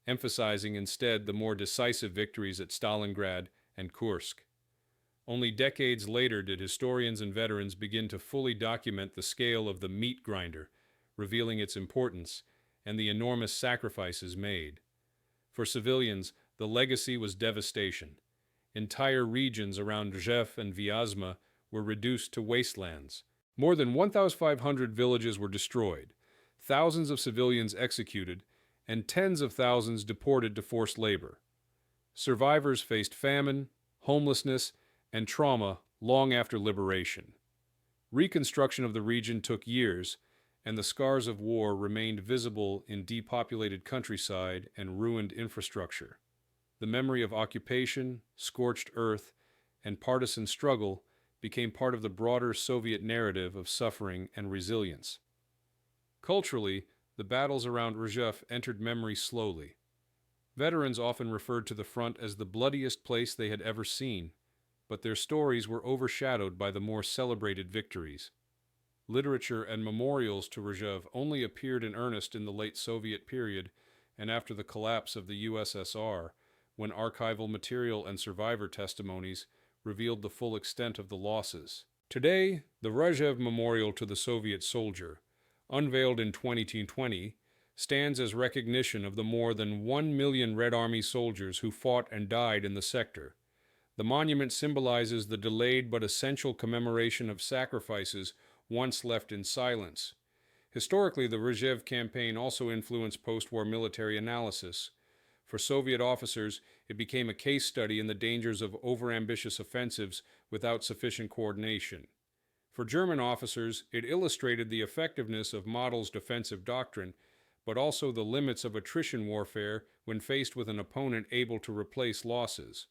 Speaker 1: emphasizing instead the more decisive victories at Stalingrad and Kursk. Only decades later did historians and veterans begin to fully document the scale of the meat grinder, revealing its importance and the enormous sacrifices made. For civilians, the legacy was devastation. Entire regions around Rzhev and Vyazma were reduced to wastelands. More than 1,500 villages were destroyed, thousands of civilians executed, and tens of thousands deported to forced labor. Survivors faced famine, homelessness, and trauma long after liberation. Reconstruction of the region took years, and the scars of war remained visible in depopulated countryside and ruined infrastructure. The memory of occupation, scorched earth, and partisan struggle became part of the broader Soviet narrative of suffering and resilience. Culturally, the battles around Rzhev entered memory slowly. Veterans often referred to the front as the bloodiest place they had ever seen, but their stories were overshadowed by the more celebrated victories. Literature and memorials to Rzhev only appeared in earnest in the late Soviet period and after the collapse of the USSR, when archival material and survivor testimonies revealed the full extent of the losses. Today, the Rzhev Memorial to the Soviet Soldier, unveiled in 2020, stands as recognition of the more than 1 million Red Army soldiers who fought and died in the sector. The monument symbolizes the delayed but essential commemoration of sacrifices once left in silence. Historically, the Rzhev campaign also influenced post-war military analysis. For Soviet officers, it became a case study in the dangers of overambitious offensives without sufficient coordination. For German officers, it illustrated the effectiveness of Model's defensive doctrine, but also the limits of attrition warfare when faced with an opponent able to replace losses.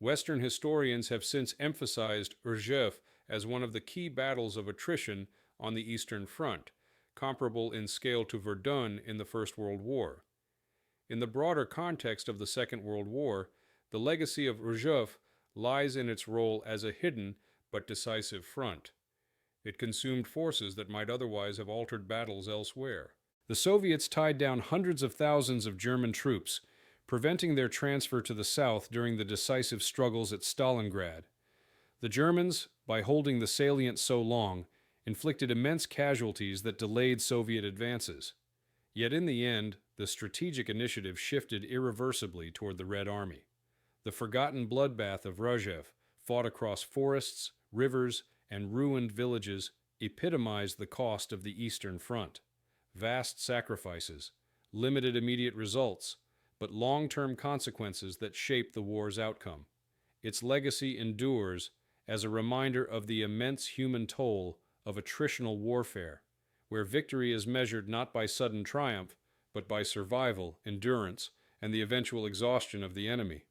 Speaker 1: Western historians have since emphasized Rzhev as one of the key battles of attrition on the Eastern Front, comparable in scale to Verdun in the First World War. In the broader context of the Second World War, the legacy of Rzhev lies in its role as a hidden but decisive front. It consumed forces that might otherwise have altered battles elsewhere. The Soviets tied down hundreds of thousands of German troops, preventing their transfer to the south during the decisive struggles at Stalingrad. The Germans, by holding the salient so long, inflicted immense casualties that delayed Soviet advances. Yet in the end, the strategic initiative shifted irreversibly toward the Red Army. The forgotten bloodbath of Rzhev, fought across forests, rivers, and ruined villages, epitomized the cost of the Eastern Front. Vast sacrifices, limited immediate results, but long-term consequences that shaped the war's outcome. Its legacy endures as a reminder of the immense human toll of attritional warfare, where victory is measured not by sudden triumph, but by survival, endurance, and the eventual exhaustion of the enemy.